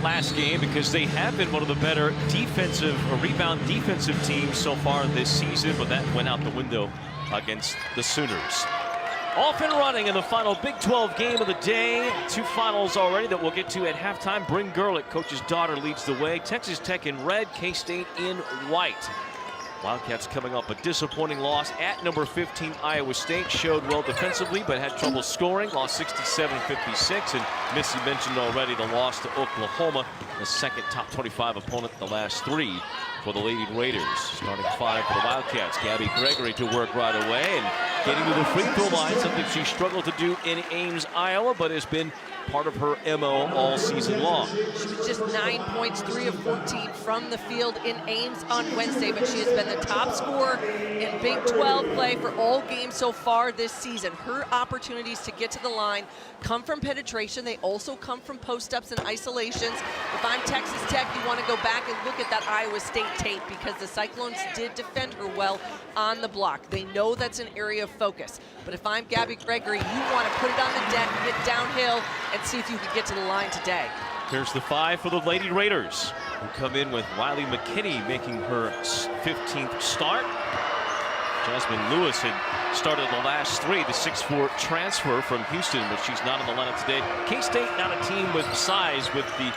last game because they have been one of the better rebound defensive teams so far this season, but that went out the window against the Sooners. Off and running in the final Big 12 game of the day. Two finals already that we'll get to at halftime. Bryn Gerlich, coach's daughter, leads the way. Texas Tech in red, K-State in white. Wildcats coming off a disappointing loss at number 15 Iowa State. Showed well defensively but had trouble scoring. Lost 67-56. And Missy mentioned already the loss to Oklahoma, the second top 25 opponent the last three for the Lady Raiders. Starting five for the Wildcats. Gabby Gregory to work right away and getting to the free throw line, something she struggled to do in Ames, Iowa, but has been part of her MO all season long. She was just 9 points, 3 of 14 from the field in Ames on Wednesday, but she has been the top scorer in Big 12 play for all games so far this season. Her opportunities to get to the line come from penetration. They also come from post-ups and isolations. If I'm Texas Tech, you want to go back and look at that Iowa State tape because the Cyclones did defend her well on the block. They know that's an area of focus. But if I'm Gabby Gregory, you want to put it on the deck, get downhill, and see if you can get to the line today. Here's the five for the Lady Raiders, who come in with Riley McKinney making her 15th start. Jasmine Lewis had started the last three, the 6'4" transfer from Houston, but she's not in the lineup today. K-State not a team with size, with the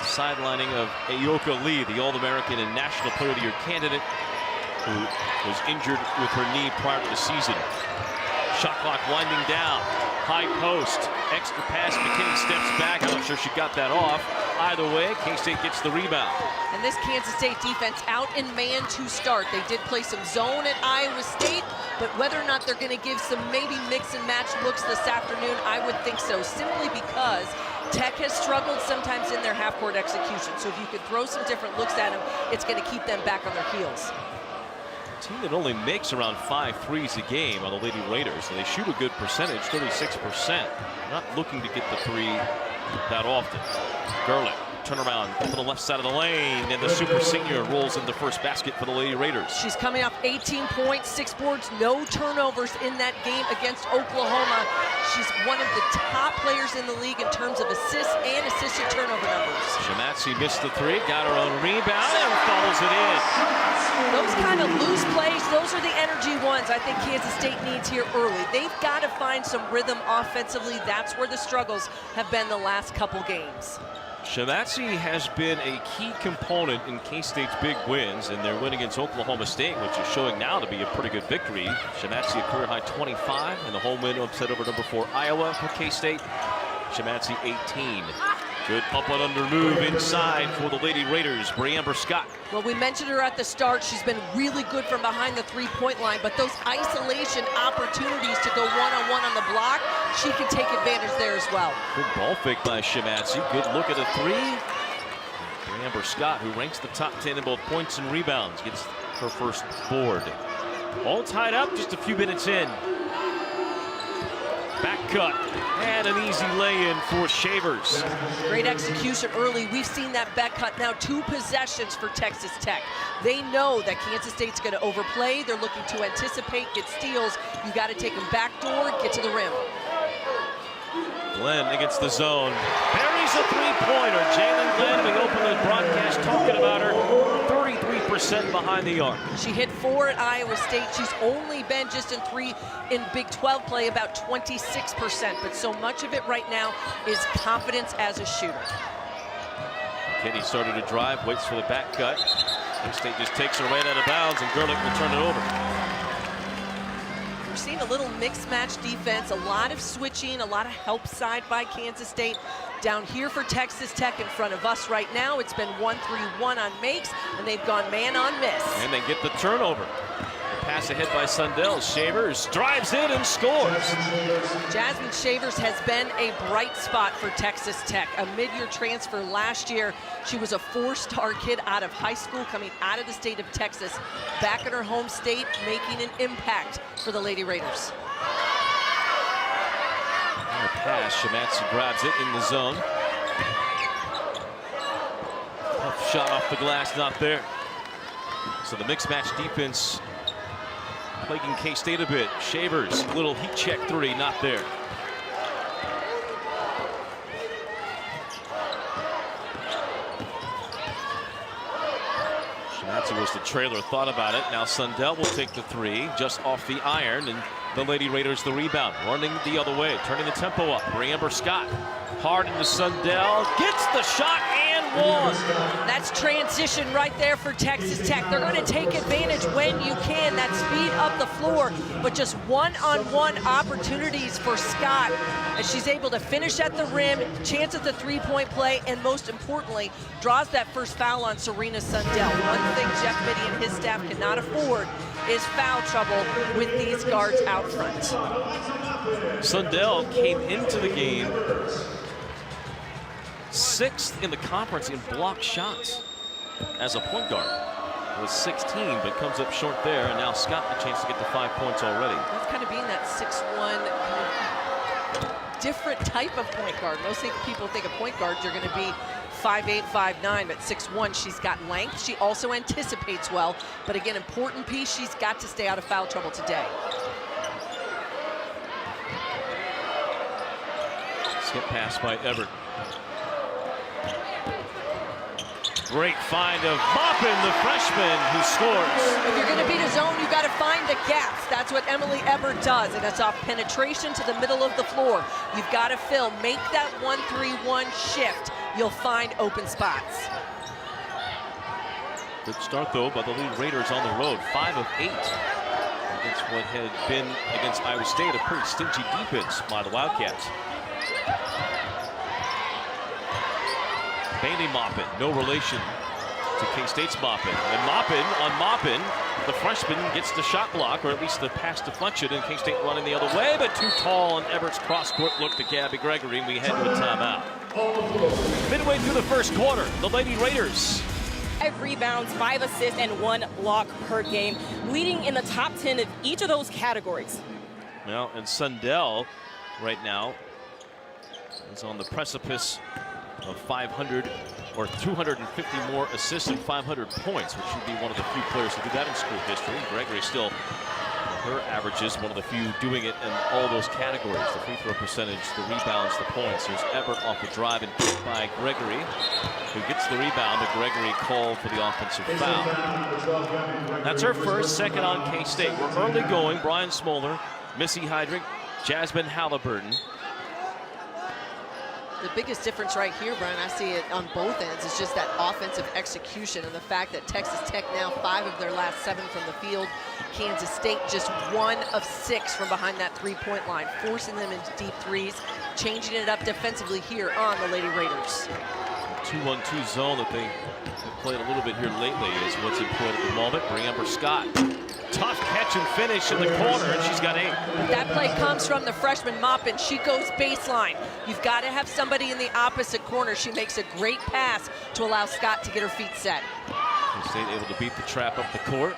sidelining of Ayoka Lee, the All-American and National Player of the Year candidate, who was injured with her knee prior to the season. Shot clock winding down. High post. Extra pass. McKinney steps back. I'm not sure she got that off. Either way, K-State gets the rebound. And this Kansas State defense out in man to start. They did play some zone at Iowa State, but whether or not they're going to give some maybe mix and match looks this afternoon, I would think so, simply because Tech has struggled sometimes in their half-court execution. So if you could throw some different looks at them, it's going to keep them back on their heels. Team that only makes around 5 threes a game on the Lady Raiders, so they shoot a good percentage, 36%. Not looking to get the three that often. Gerlich, turnaround to the left side of the lane, and the super senior rolls in the first basket for the Lady Raiders. She's coming off 18 points, 6 boards, no turnovers in that game against Oklahoma. She's one of the top players in the league in terms of assists and assisted turnover numbers. Shamatsi missed the three, got her own rebound, and follows it in. Those kind of loose plays, those are the energy ones I think Kansas State needs here early. They've got to find some rhythm offensively. That's where the struggles have been the last couple games. Shamatsi has been a key component in K-State's big wins, and their win against Oklahoma State, which is showing now to be a pretty good victory. Shamatsi a career high 25, and the home win upset over number 4 Iowa for K-State. Shamatsi 18. Good up and under move inside for the Lady Raiders. Bre'Amber Scott. Well, we mentioned her at the start. She's been really good from behind the three-point line, but those isolation opportunities to go one-on-one on the block, she can take advantage there as well. Good ball fake by Shamatsi. Good look at a three. Bre'Amber Scott, who ranks the top 10 in both points and rebounds, gets her first board. All tied up just a few minutes in. Back cut and an easy lay-in for Shavers. Great execution early. We've seen that back cut now 2 possessions for Texas Tech. They know that Kansas State's going to overplay. They're looking to anticipate, get steals. You got to take them backdoor, get to the rim. Glenn against the zone. Buries a three-pointer. Jalen Glenn, we opened the broadcast talking about her. 33% behind the arc. She hit 4 at Iowa State. She's only been just in 3 in Big 12 play, about 26%. But so much of it right now is confidence as a shooter. Kenny started to drive, waits for the back cut. K-State just takes her right out of bounds, and Gerlich will turn it over. We're seeing a little mix-match defense, a lot of switching, a lot of help side by Kansas State. Down here for Texas Tech in front of us right now, it's been 1-3-1 on makes, and they've gone man on miss. And they get the turnover. The pass ahead by Sundell. Shavers drives in and scores. Jasmine Shavers has been a bright spot for Texas Tech. A mid-year transfer last year. She was a 4-star kid out of high school, coming out of the state of Texas, back in her home state, making an impact for the Lady Raiders. Pass, Shamatsi grabs it in the zone. Tough shot off the glass, not there. So the mixed match defense plaguing K-State a bit. Shavers, little heat check three, not there. Nancy was the trailer, thought about it. Now Sundell will take the three just off the iron, and the Lady Raiders the rebound. Running the other way, turning the tempo up. Bre'Amber Scott hard into Sundell, gets the shot and one. That's transition right there for Texas Tech. They're going to take advantage when you can, that speed up the floor, but just one-on-one opportunities for Scott as she's able to finish at the rim, chance at the three-point play, and most importantly, draws that first foul on Serena Sundell. One thing Jeff Mittie and his staff cannot afford is foul trouble with these guards out front. Sundell came into the game 6th in the conference in block shots as a point guard. It was 16, but comes up short there, and now Scott a chance to get to 5 points already. That's kind of being that 6'1", different type of point guard. Most people think of point guards are going to be 5'8", 5'9", but 6'1", she's got length. She also anticipates well, but again, important piece, she's got to stay out of foul trouble today. Skip pass by Everett. Great find of Maupin, the freshman, who scores. If you're going to beat a zone, you've got to find the gaps. That's what Emily Everett does, and it's off penetration to the middle of the floor. You've got to fill. Make that 1-3-1 shift. You'll find open spots. Good start, though, by the Lady Raiders on the road. 5 of 8 against what had been against Iowa State, a pretty stingy defense by the Wildcats. Bailey Maupin, no relation to K-State's Maupin. And Maupin, the freshman, gets the shot block, or at least the pass deflection, and K-State running the other way, but too tall on Everett's cross-court look to Gabby Gregory, and we head to a timeout. Midway through the first quarter, the Lady Raiders. 5 rebounds, 5 assists, and 1 block per game, leading in the top 10 of each of those categories. Well, and Sundell right now is on the precipice of 500 or 250 more assists and 500 points, which should be one of the few players to do that in school history. Gregory still, her averages, one of the few doing it in all those categories. The free throw percentage, the rebounds, the points. There's Everett off the drive and kicked by Gregory, who gets the rebound, but Gregory called for the offensive foul. That's her first, second on K-State. We're early going. Brian Smoller, Missy Heidrich, Jasmine Halliburton. The biggest difference right here, Brian, I see it on both ends, is just that offensive execution and the fact that Texas Tech now 5 of their last 7 from the field. Kansas State just 1 of 6 from behind that three-point line, forcing them into deep threes, changing it up defensively here on the Lady Raiders. 2-1-2 zone that they have played a little bit here lately is what's employed at the moment. Bre'Amber Scott, tough catch and finish in the corner, and she's got 8. That play comes from the freshman Maupin. She goes baseline. You've got to have somebody in the opposite corner. She makes a great pass to allow Scott to get her feet set. State able to beat the trap up the court.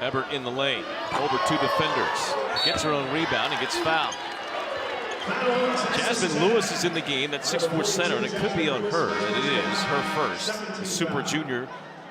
Everett in the lane, over 2 defenders. Gets her own rebound and gets fouled. Jasmine Lewis is in the game, that 6'4" center, and it could be on her, and it is her first. The super junior,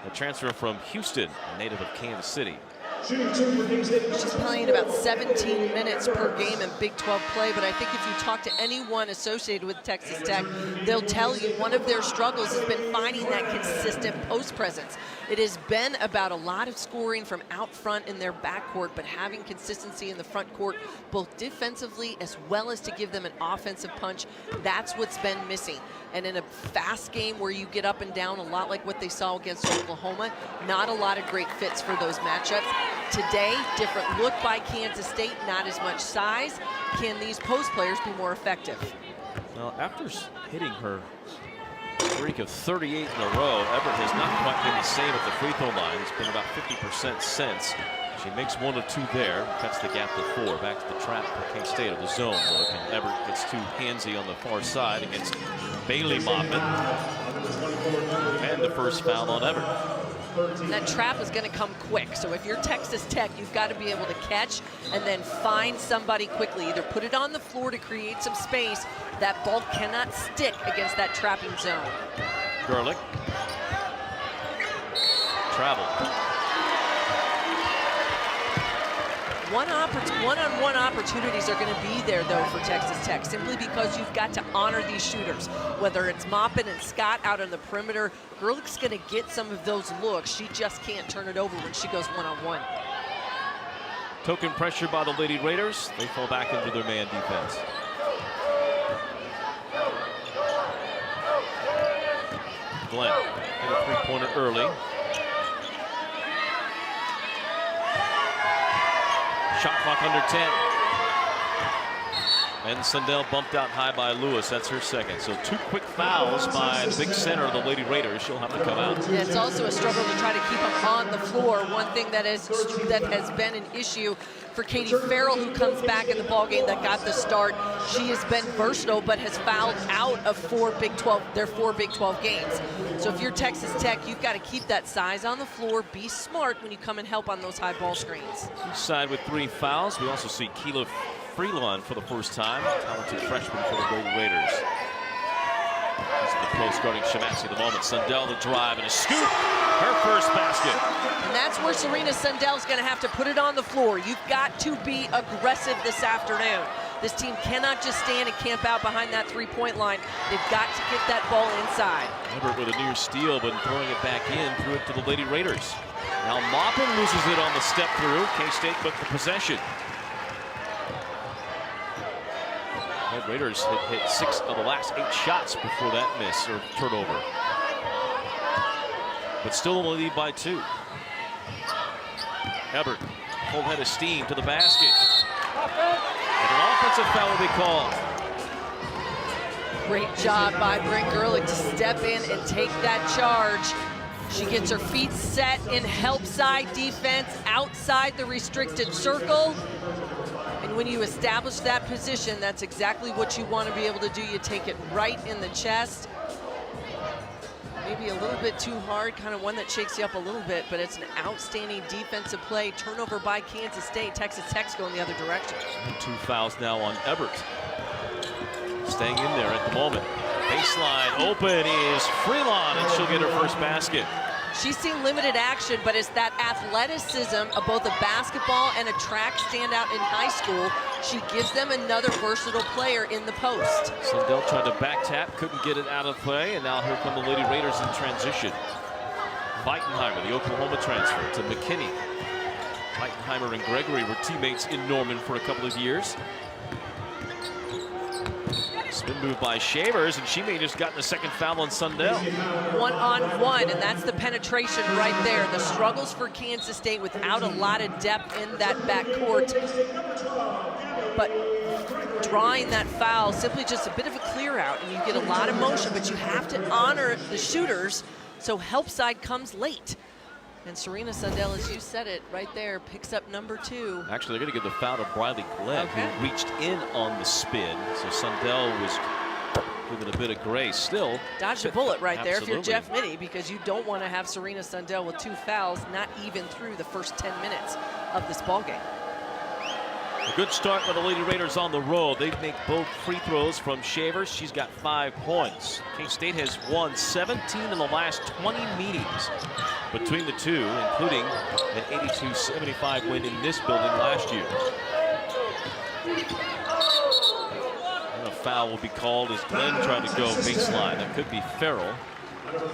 a transfer from Houston, a native of Kansas City. She's playing about 17 minutes per game in Big 12 play, but I think if you talk to anyone associated with Texas Tech, they'll tell you one of their struggles has been finding that consistent post presence. It has been about a lot of scoring from out front in their backcourt, but having consistency in the front court, both defensively as well as to give them an offensive punch. That's what's been missing. And in a fast game where you get up and down a lot like what they saw against Oklahoma, not a lot of great fits for those matchups. Today, different look by Kansas State, not as much size. Can these post players be more effective? Well, after hitting her streak of 38 in a row, Everett has not quite been the same at the free throw line. It's been about 50% since. She makes 1 of 2 there, cuts the gap to 4. Back to the trap for K-State of the zone look, and Everett gets too handsy on the far side against Bailey Maupin. And the first foul on Everett. That trap is going to come quick. So if you're Texas Tech, you've got to be able to catch and then find somebody quickly. Either put it on the floor to create some space. That ball cannot stick against that trapping zone. Gerlich. Travel. One-on-one opportunities are going to be there, though, for Texas Tech, simply because you've got to honor these shooters. Whether it's Maupin and Scott out on the perimeter, Gerlich's going to get some of those looks. She just can't turn it over when she goes one-on-one. Token pressure by the Lady Raiders. They fall back into their man defense. Glenn hit a three-pointer early. Shot clock under 10. And Sundell bumped out high by Lewis. That's her second. So 2 quick fouls by the big center of the Lady Raiders. She'll have to come out. Yeah, it's also a struggle to try to keep them on the floor. One thing that has been an issue for Katie Farrell, who comes back in the ballgame that got the start. She has been versatile, but has fouled out of their 4 Big 12 games. So if you're Texas Tech, you've got to keep that size on the floor. Be smart when you come and help on those high ball screens. Each side with 3 fouls. We also see Keela Freelon for the first time, talented freshman for the Lady Raiders. This is the post guarding Shamatsi at the moment. Sundell the drive and a scoop. Her first basket. And that's where Serena Sundell's going to have to put it on the floor. You've got to be aggressive this afternoon. This team cannot just stand and camp out behind that three-point line. They've got to get that ball inside. Everett with a near steal, but throwing it back in, threw it to the Lady Raiders. Now Maupin loses it on the step through. K-State with the possession. Red Raiders had hit 6 of the last 8 shots before that miss or turnover. But still only lead by 2. Ebert, full head of steam to the basket. And an offensive foul will be called. Great job by Bryn Gerlich to step in and take that charge. She gets her feet set in help side defense outside the restricted circle. And when you establish that position, that's exactly what you want to be able to do. You take it right in the chest. Maybe a little bit too hard, kind of one that shakes you up a little bit, but it's an outstanding defensive play. Turnover by Kansas State. Texas Tech's going the other direction. And 2 fouls now on Ebert. Staying in there at the moment. Baseline open is Freelon, and she'll get her first basket. She's seen limited action, but it's that athleticism of both a basketball and a track standout in high school. She gives them another versatile player in the post. Sundell tried to back tap, couldn't get it out of play, and now here come the Lady Raiders in transition. Weitenheimer, the Oklahoma transfer, to McKinney. Weitenheimer and Gregory were teammates in Norman for a couple of years. Spin move by Shavers, and she may have just gotten a second foul on Sundell. 1-on-1, and that's the penetration right there. The struggles for Kansas State without a lot of depth in that backcourt. But drawing that foul, simply just a bit of a clear out, and you get a lot of motion, but you have to honor the shooters, so help side comes late. And Serena Sundell, as you said it right there, picks up number 2. Actually, they're going to give the foul to Briley Glenn, who reached in on the spin. So Sundell was given a bit of grace. Still dodged a bullet right there if you're Absolutely. Jeff Mittie, because you don't want to have Serena Sundell with 2 fouls, not even through the first 10 minutes of this ballgame. A good start by the Lady Raiders on the road. They make both free throws from Shavers. She's got 5 points. K-State has won 17 in the last 20 meetings between the two, including an 82-75 win in this building last year. And a foul will be called as Glenn tried to go baseline. That could be Farrell,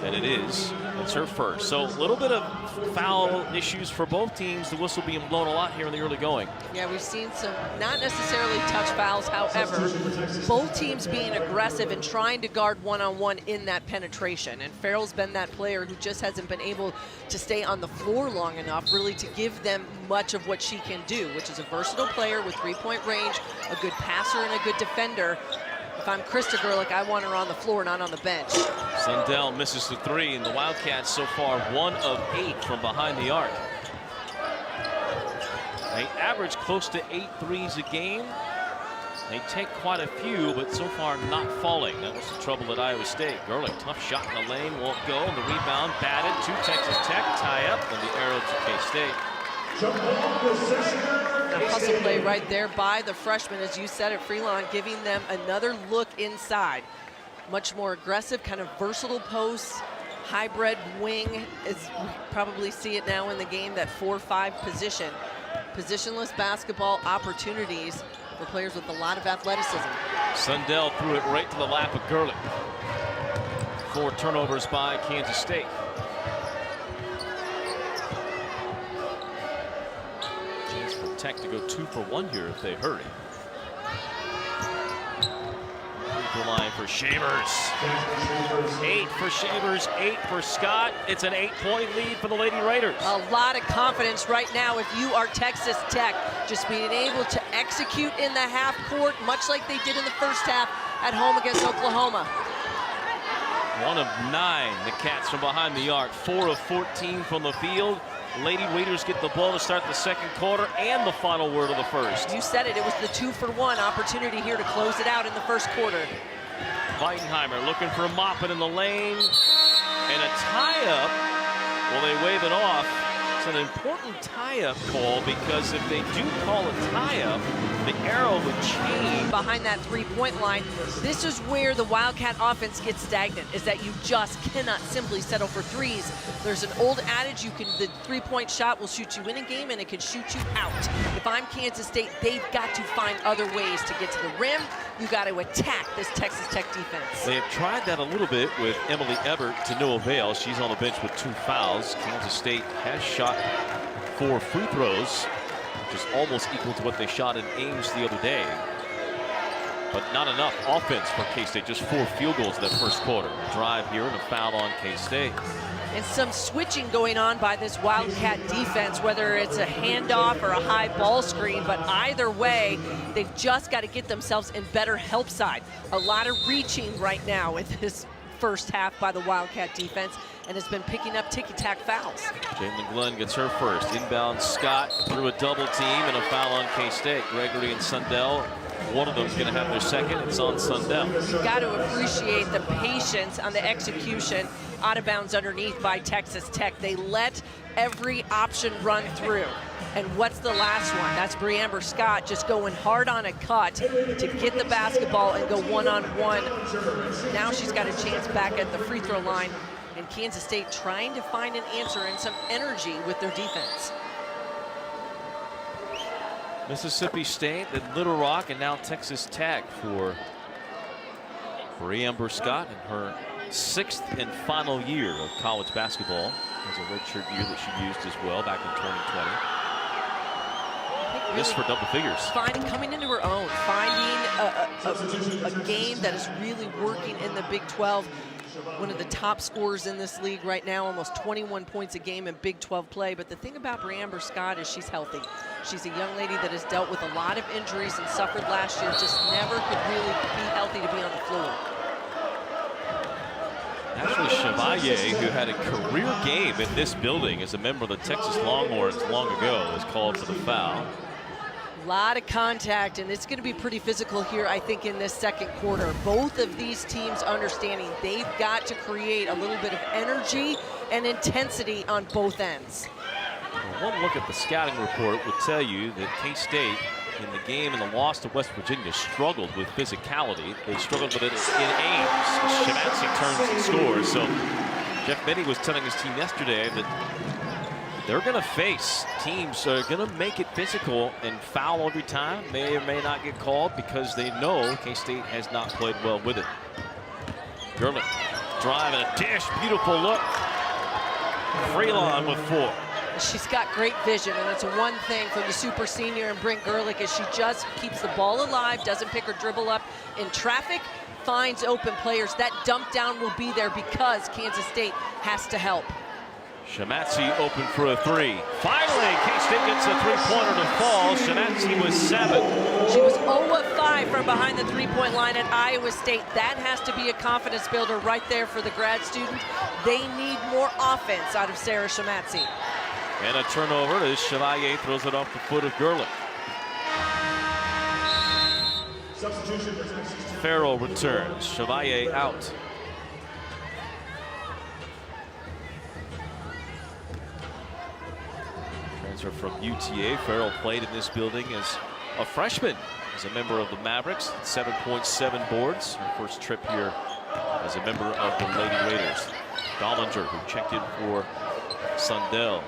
and it is. It's her first. So a little bit of foul issues for both teams. The whistle being blown a lot here in the early going. Yeah, we've seen some not necessarily touch fouls, however, both teams being aggressive and trying to guard one-on-one in that penetration. And Farrell's been that player who just hasn't been able to stay on the floor long enough really to give them much of what she can do, which is a versatile player with 3-point range, a good passer and a good defender. If I'm Krista Gerlich, I want her on the floor, not on the bench. Sundell misses the 3, and the Wildcats so far 1 of 8 from behind the arc. They average close to 8 threes a game. They take quite a few, but so far not falling. That was the trouble at Iowa State. Gerlich, tough shot in the lane, won't go, and the rebound batted to Texas Tech, tie up, and the arrow to K-State. A hustle play right there by the freshman, as you said at Freelon, giving them another look inside. Much more aggressive, kind of versatile posts, hybrid wing, as we probably see it now in the game, that 4-5 position. positionless basketball opportunities for players with a lot of athleticism. Sundell threw it right to the lap of Gerlich. 4 turnovers by Kansas State. Chance for Tech to go 2 for 1 here if they hurry. The line for Shavers. 8 for Shavers, 8 for Scott. It's an 8-point lead for the Lady Raiders. A lot of confidence right now if you are Texas Tech, just being able to execute in the half court, much like they did in the first half at home against Oklahoma. 1 of 9, the Cats from behind the arc. 4 of 14 from the field. Lady Raiders get the ball to start the second quarter and the final word of the first. You said it, it was the 2-for-1 opportunity here to close it out in the first quarter. Weidenheimer looking for Moppin in the lane. And a tie-up. Well, they wave it off. It's an important tie-up call because if they do call a tie-up, the arrow would change. Behind that three-point line, this is where the Wildcat offense gets stagnant, is that you just cannot simply settle for threes. There's an old adage, the three-point shot will shoot you in a game and it can shoot you out. If I'm Kansas State, they've got to find other ways to get to the rim. You got to attack this Texas Tech defense. They have tried that a little bit with Emily Ebert to no avail. She's on the bench with 2 fouls. Kansas State has shot 4 free throws, which is almost equal to what they shot in Ames the other day. But not enough offense for K-State, just 4 field goals in that first quarter. Drive here and a foul on K-State. And some switching going on by this Wildcat defense, whether it's a handoff or a high ball screen, but either way, they've just got to get themselves in better help side. A lot of reaching right now with this first half by the Wildcat defense, and has been picking up ticky-tack fouls. Jalen Glenn gets her first. Inbound Scott through a double team and a foul on K-State. Gregory and Sundell. One of them is going to have their second. It's on Sundell. You've got to appreciate the patience on the execution out of bounds underneath by Texas Tech. They let every option run through. And what's the last one? That's Bre'Amber Scott just going hard on a cut to get the basketball and go one-on-one. Now she's got a chance back at the free throw line. And Kansas State trying to find an answer and some energy with their defense. Mississippi State, then Little Rock, and now Texas Tech for Bre'Amber Scott in her 6th and final year of college basketball. As a redshirt year that she used as well back in 2020. This for double figures. Coming into her own, finding a game that is really working in the Big 12. One of the top scorers in this league right now, almost 21 points a game in Big 12 play. But the thing about Bre'Amber Scott is she's healthy. She's a young lady that has dealt with a lot of injuries and suffered last year, just never could really be healthy to be on the floor. Actually, Chevalier, who had a career game in this building as a member of the Texas Longhorns long ago, was called for the foul. A lot of contact, and it's going to be pretty physical here, I think, in this second quarter. Both of these teams understanding they've got to create a little bit of energy and intensity on both ends. Well, one look at the scouting report would tell you that K-State, in the game and the loss to West Virginia, struggled with physicality. They struggled with it in Ames. Shamatsi turns and scores. So Jeff Benny was telling his team yesterday that they're going to face teams that are going to make it physical and foul every time. May or may not get called because they know K-State has not played well with it. Gerlich drive and a dish. Beautiful look. Freelon with 4. She's got great vision, and it's a one thing from the super senior and Brent Gerlich is she just keeps the ball alive, doesn't pick her dribble up in traffic, finds open players. That dump down will be there because Kansas State has to help. Shamatsi open for a 3. Finally, K-State gets a 3-pointer to fall. Shamatsi was 7. She was 0 of 5 from behind the 3-point line at Iowa State. That has to be a confidence builder right there for the grad student. They need more offense out of Sarah Shamatsi. And a turnover as Chevalier throws it off the foot of Gerlich. Farrell returns. Chevalier out. Transfer from UTA. Farrell played in this building as a freshman, as a member of the Mavericks. 7.7 boards. Her first trip here as a member of the Lady Raiders. Dollinger, who checked in for Sundell.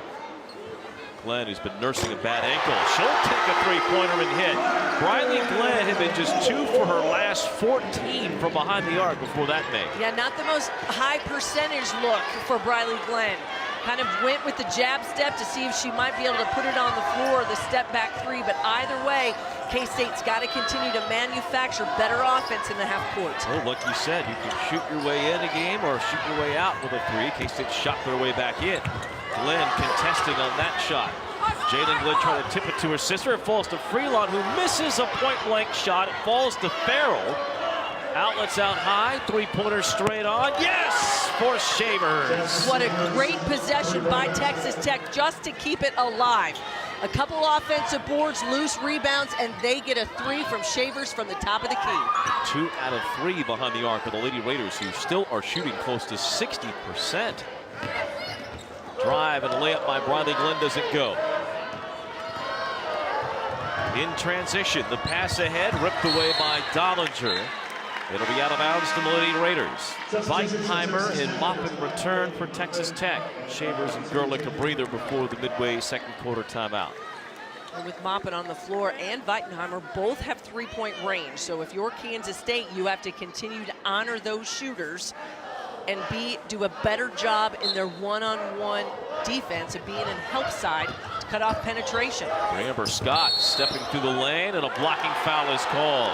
Glenn, who's been nursing a bad ankle. She'll take a three-pointer and hit. Briley Glenn had been just 2 for her last 14 from behind the arc before that make. Yeah, not the most high percentage look for Briley Glenn. Kind of went with the jab step to see if she might be able to put it on the floor, the step back three, but either way, K-State's got to continue to manufacture better offense in the half court. Well, like you said, you can shoot your way in a game or shoot your way out with a three. K-State shot their way back in. Glenn contesting on that shot. Jalen Glenn trying to tip it to her sister. It falls to Freelon, who misses a point-blank shot. It falls to Farrell. Outlets out high, three-pointer straight on. Yes, for Shavers. What a great possession by Texas Tech just to keep it alive. A couple offensive boards, loose rebounds, and they get a three from Shavers from the top of the key. 2 out of 3 behind the arc of the Lady Raiders, who still are shooting close to 60%. Drive and layup by Briley Glenn doesn't go. In transition, the pass ahead, ripped away by Dollinger. It'll be out of bounds to the Lady Raiders. Weitenheimer and Moppin return for Texas Tech. Shavers and Gerlich a breather before the midway second quarter timeout. And with Moppin on the floor and Weitenheimer, both have three-point range. So if you're Kansas State, you have to continue to honor those shooters and do a better job in their one-on-one defense of being in help side to cut off penetration. Bre'Amber Scott stepping through the lane, and a blocking foul is called.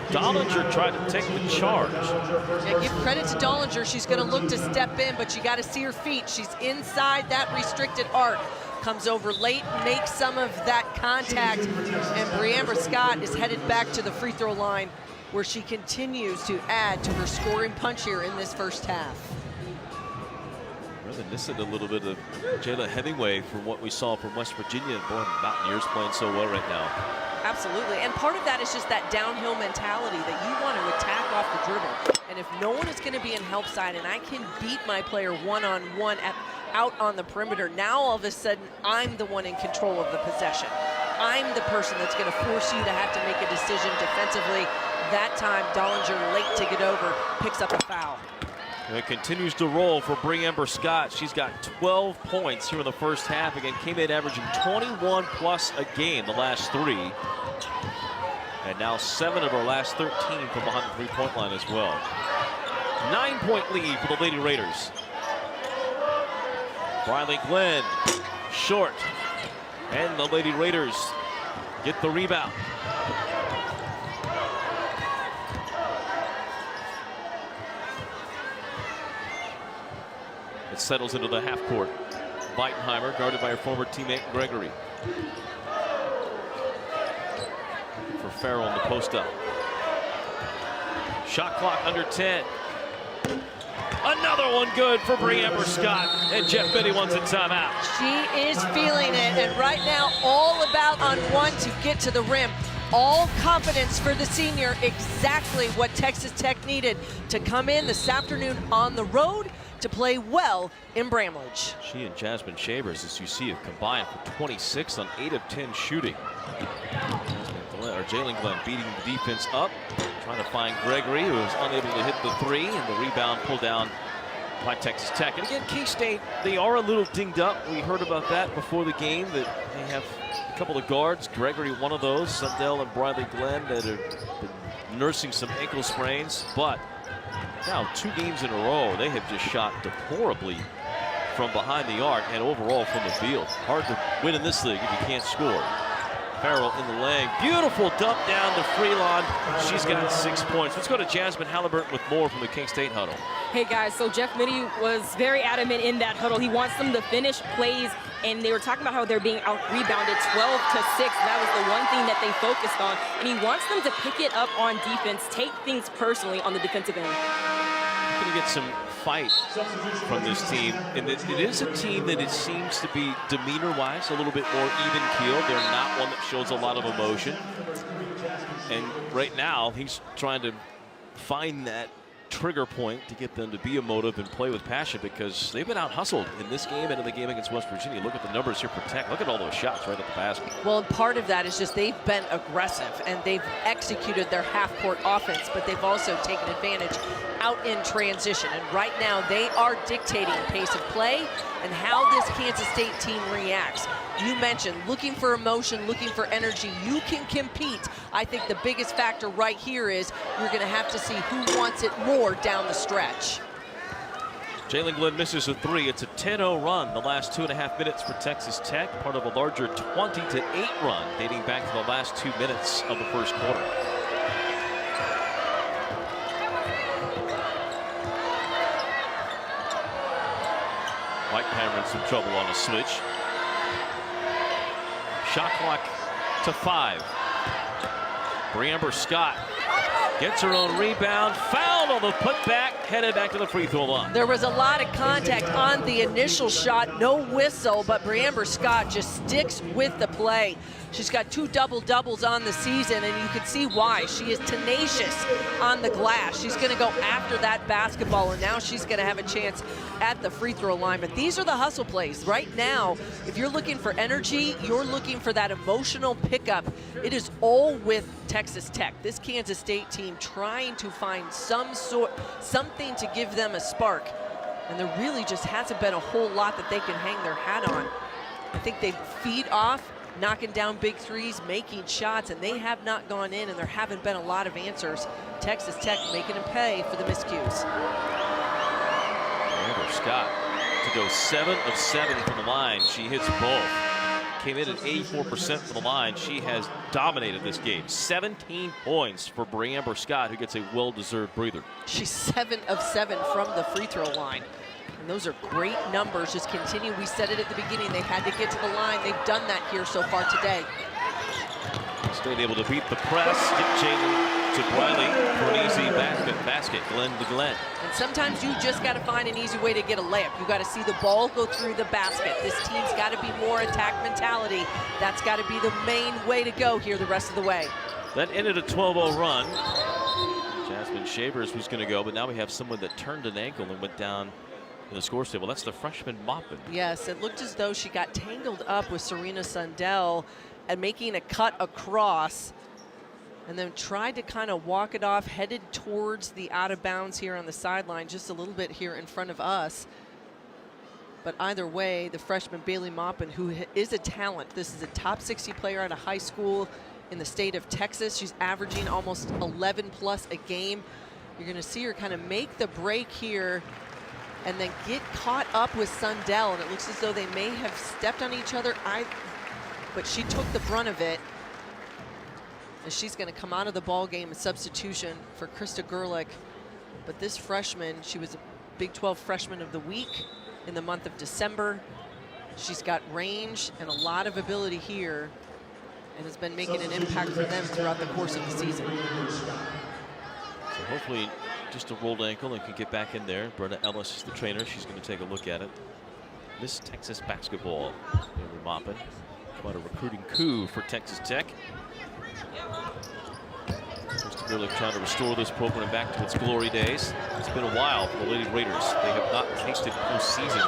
Dollinger tried to take the charge. Yeah, give credit to Dollinger. She's going to look to step in, but you got to see her feet. She's inside that restricted arc. Comes over late, makes some of that contact, and Bre'Amber Scott is headed back to the free throw line, where she continues to add to her scoring punch here in this first half. Reminiscent a little bit of Jayla Hemingway from what we saw from West Virginia. Boy, Mountaineers playing so well right now. Absolutely, and part of that is just that downhill mentality that you want to attack off the dribble. And if no one is going to be in help side and I can beat my player one-on-one out on the perimeter, now all of a sudden I'm the one in control of the possession. I'm the person that's going to force you to have to make a decision defensively. That time, Dollinger late to get over, picks up a foul. And it continues to roll for Bre'Amber Scott. She's got 12 points here in the first half. Again, came in averaging 21 plus a game the last 3. And now 7 of her last 13 from behind the three-point line as well. 9-point lead for the Lady Raiders. Briley Glenn, short. And the Lady Raiders get the rebound. It settles into the half court. Weitenheimer guarded by her former teammate Gregory. For Farrell in the post up. Shot clock under 10. Another one good for Bre'Amber Scott. And Jeff Biddy wants a timeout. She is feeling it, and right now all about on one to get to the rim. All confidence for the senior, exactly what Texas Tech needed to come in this afternoon on the road to play well in Bramlage. She and Jasmine Shavers, as you see, have combined for 26 on 8 of 10 shooting. Jalen Glenn beating the defense up, trying to find Gregory, who was unable to hit the three, and the rebound pulled down by Texas Tech. And again, K-State, they are a little dinged up. We heard about that before the game, that they have a couple of guards, Gregory one of those, Sundell and Briley Glenn, that have been nursing some ankle sprains. But now 2 games in a row, they have just shot deplorably from behind the arc and overall from the field. Hard to win in this league if you can't score. Farrell in the lane. Beautiful dump down to Freelon. She's got 6 points. Let's go to Jasmine Halliburton with more from the K-State huddle. Hey guys, so Jeff Mitty was very adamant in that huddle. He wants them to finish plays, and they were talking about how they're being out-rebounded 12-6. That was the one thing that they focused on, and he wants them to pick it up on defense, take things personally on the defensive end. You're going to get some fight from this team, and it is a team that it seems to be demeanor-wise a little bit more even-keeled. They're not one that shows a lot of emotion, and right now he's trying to find that trigger point to get them to be emotive and play with passion, because they've been out-hustled in this game and in the game against West Virginia. Look at the numbers here for Tech. Look at all those shots right at the basket. Well, and part of that is just they've been aggressive and they've executed their half-court offense, but they've also taken advantage out in transition. And right now they are dictating the pace of play and how this Kansas State team reacts. You mentioned looking for emotion, looking for energy. You can compete. I think the biggest factor right here is you're going to have to see who wants it more down the stretch. Jalen Glenn misses a three. It's a 10-0 run the last 2.5 minutes for Texas Tech, part of a larger 20-8 run dating back to the last 2 minutes of the first quarter. Mike Cameron some trouble on a switch. Shot clock to 5. Bre'Amber Scott gets her own rebound, fouled on the putback, headed back to the free throw line. There was a lot of contact on the initial shot, no whistle, but Bre'Amber Scott just sticks with the play. She's got 2 double-doubles on the season, and you can see why. She is tenacious on the glass. She's going to go after that basketball, and now she's going to have a chance at the free throw line. But these are the hustle plays. Right now, if you're looking for energy, you're looking for that emotional pickup, it is all with Texas Tech. This Kansas State team trying to find something to give them a spark. And there really just hasn't been a whole lot that they can hang their hat on. I think they feed off knocking down big threes, making shots, and they have not gone in, and there haven't been a lot of answers. Texas Tech making them pay for the miscues. Bre'Amber Scott to go 7 of 7 from the line. She hits both. Came in at 84% from the line. She has dominated this game. 17 points for Bre'Amber Scott, who gets a well-deserved breather. She's 7 of 7 from the free throw line. And those are great numbers. Just continue. We said it at the beginning. They had to get to the line. They've done that here so far today. State able to beat the press. Get Jalen to Briley for an easy basket. Glenn to Glenn. And sometimes you just got to find an easy way to get a layup. You got to see the ball go through the basket. This team's got to be more attack mentality. That's got to be the main way to go here the rest of the way. That ended a 12-0 run. Jasmine Shavers was going to go, but now we have someone that turned an ankle and went down in the scores table. That's the freshman Maupin. Yes, it looked as though she got tangled up with Serena Sundell and making a cut across, and then tried to kind of walk it off, headed towards the out of bounds here on the sideline, just a little bit here in front of us. But either way, the freshman Bailey Maupin, who is a talent, this is a top 60 player at a high school in the state of Texas. She's averaging almost 11 plus a game. You're going to see her kind of make the break here and then get caught up with Sundell, and it looks as though they may have stepped on each other, but she took the brunt of it. And she's going to come out of the ball game, a substitution for Krista Gerlich. But this freshman, she was a Big 12 Freshman of the Week in the month of December. She's got range and a lot of ability here, and has been making an impact for them throughout the course of the season. So hopefully just a rolled ankle and can get back in there. Brenna Ellis is the trainer. She's going to take a look at it. Miss Texas basketball. Bailey Maupin. Quite a recruiting coup for Texas Tech. Krista Gerlich trying to restore this program back to its glory days. It's been a while for the Lady Raiders. They have not tasted postseason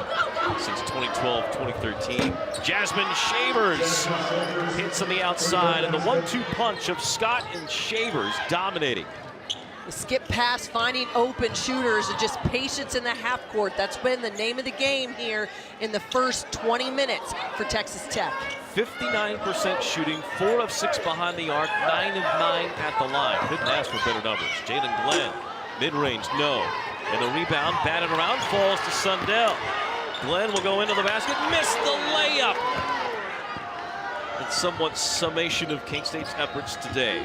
since 2012-2013. Jasmine Shavers hits on the outside, and the 1-2 punch of Scott and Shavers dominating. The skip pass, finding open shooters, and just patience in the half court. That's been the name of the game here in the first 20 minutes for Texas Tech. 59% shooting, 4 of 6 behind the arc, 9 of 9 at the line. Couldn't ask for better numbers. Jalen Glenn, mid-range, no. And the rebound, batted around, falls to Sundell. Glenn will go into the basket, missed the layup. It's somewhat summation of K-State's efforts today.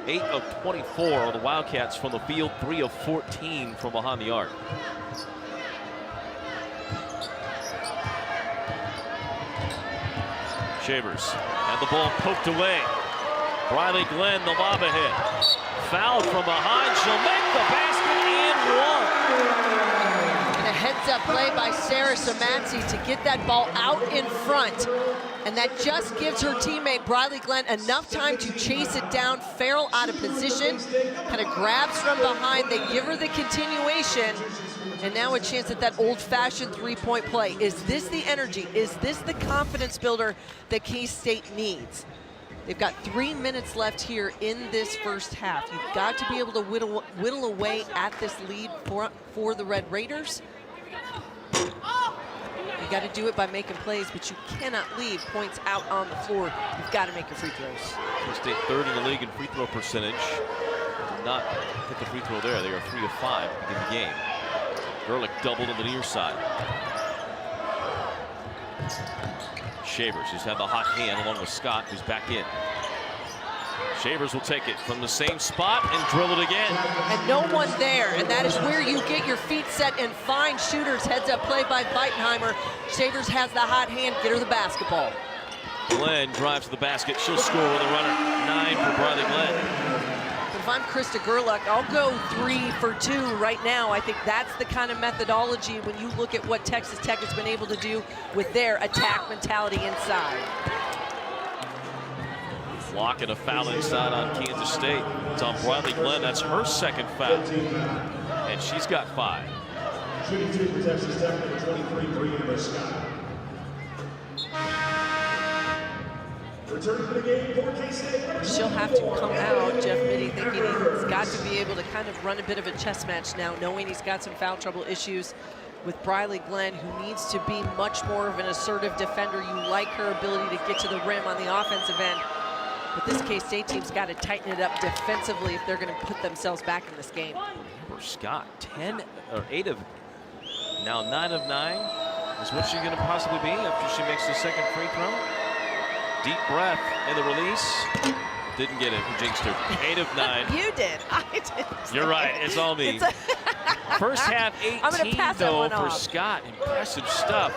8 of 24 on the Wildcats from the field, 3 of 14 from behind the arc. Shavers had the ball poked away. Briley Glenn, the lob ahead. Fouled from behind, she'll make the basket and one. And a heads-up play by Sarah Samatsi to get that ball out in front. And that just gives her teammate, Briley Glenn, enough time to chase it down. Farrell out of position, kind of grabs from behind. They give her the continuation. And now a chance at that old-fashioned three-point play. Is this the energy? Is this the confidence builder that K-State needs? They've got 3 minutes left here in this first half. You've got to be able to whittle away at this lead for the Red Raiders. You got to do it by making plays, but you cannot leave points out on the floor. You've got to make your free throws. K-State third in the league in free throw percentage. Did not hit the free throw there. They are 3 of 5 in the game. Gerlich doubled on the near side. Shavers has had the hot hand along with Scott, who's back in. Shavers will take it from the same spot and drill it again. And no one there, and that is where you get your feet set and find shooters. Heads up play by Weitenheimer. Shavers has the hot hand, get her the basketball. Glenn drives to the basket, she'll score with a runner. 9 for Briley Glenn. But if I'm Krista Gerlich, I'll go 3 for 2 right now. I think that's the kind of methodology when you look at what Texas Tech has been able to do with their attack mentality inside. Block and a foul inside on Kansas State. It's on Briley Glenn. That's her second foul. And she's got 5. Shooting 2 for Texas Tech, number 23, Bre'Amber Scott. Returning to the game for K-State. She'll have to come out, Jeff Mittie, thinking he's got to be able to kind of run a bit of a chess match now, knowing he's got some foul trouble issues with Briley Glenn, who needs to be much more of an assertive defender. You like her ability to get to the rim on the offensive end. But this K-State team's got to tighten it up defensively if they're going to put themselves back in this game. For Scott, 8 of, now 9 of 9. Is what she's going to possibly be after she makes the second free throw. Deep breath in the release. Didn't get it. Jinxed her. 8 of 9. You did. I did. You're right. It's all me. First half 18 though for Scott. Impressive stuff.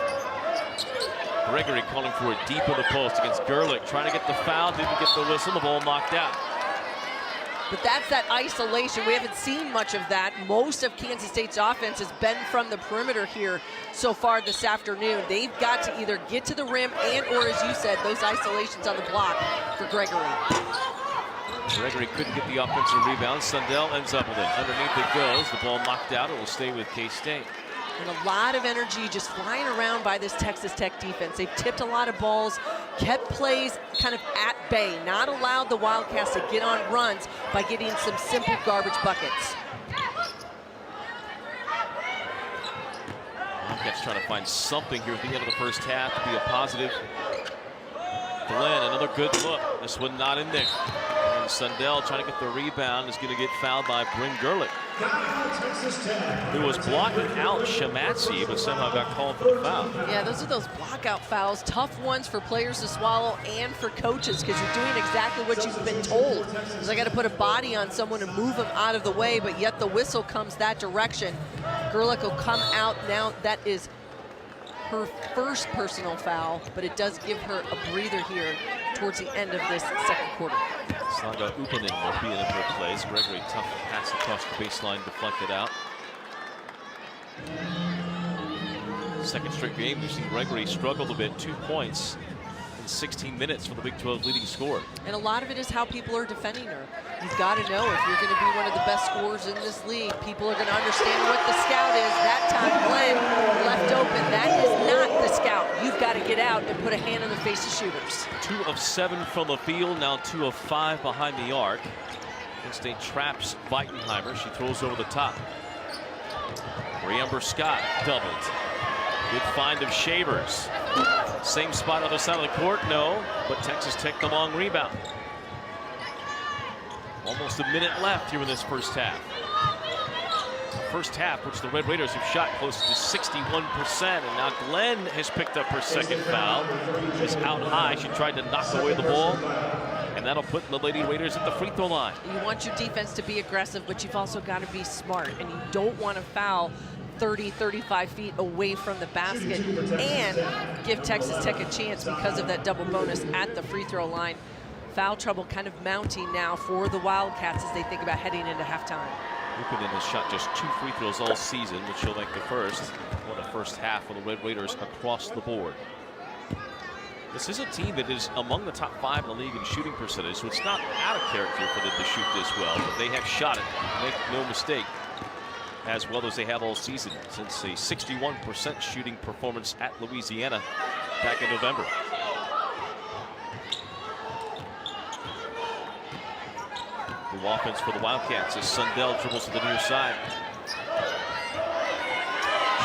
Gregory calling for it deep in the post against Gerlich. Trying to get the foul. Didn't get the whistle. The ball knocked out. But that's that isolation. We haven't seen much of that. Most of Kansas State's offense has been from the perimeter here so far this afternoon. They've got to either get to the rim and, or as you said, those isolations on the block for Gregory. Gregory couldn't get the offensive rebound. Sundell ends up with it. Underneath it goes. The ball knocked out. It will stay with K-State. And a lot of energy just flying around by this Texas Tech defense. They've tipped a lot of balls, kept plays kind of at bay, not allowed the Wildcats to get on runs by getting some simple garbage buckets. Wildcats trying to find something here at the end of the first half to be a positive. Glenn, another good look. This one not in there. And Sundell trying to get the rebound is going to get fouled by Bryn Gerlich, who was blocking out Shamatsi, but somehow got called for the foul. Yeah, those are those blockout fouls. Tough ones for players to swallow and for coaches, because you're doing exactly what you've been told. Because I got to put a body on someone and move them out of the way, but yet the whistle comes that direction. Gerlich will come out now. That is her first personal foul, but it does give her a breather here towards the end of this second quarter. Slaga Upanen will be in her place. Gregory, tough pass across the baseline, deflected out. Second straight game, we've seen Gregory struggle a bit. 2 points in 16 minutes for the Big 12 leading scorer. And a lot of it is how people are defending her. You've got to know if you're going to be one of the best scorers in this league, people are going to understand what the scout is. That time, Glenn left open. That is not the scout. You've got to get out and put a hand in the face of shooters. 2 of 7 from the field, now 2 of 5 behind the arc. State traps Weitenheimer. She throws over the top. Bre'Amber Scott doubled. Good find of Shavers. Same spot other side of the court, no, but Texas Tech the long rebound. Almost a minute left here in this first half. First half, which the Red Raiders have shot close to 61%, and now Glenn has picked up her second foul. She's out high. She tried to knock away the ball, and that'll put the Lady Raiders at the free throw line. You want your defense to be aggressive, but you've also got to be smart, and you don't want to foul 30, 35 feet away from the basket and give Texas Tech a chance because of that double bonus at the free throw line. Foul trouble kind of mounting now for the Wildcats as they think about heading into halftime. Ruppinen has shot just 2 free throws all season, which she'll make the first. For the first half for the Red Raiders across the board. This is a team that is among the top 5 in the league in shooting percentage, so it's not out of character for them to shoot this well, but they have shot it, make no mistake, as well as they have all season, since a 61% shooting performance at Louisiana back in November. New offense for the Wildcats as Sundell dribbles to the near side.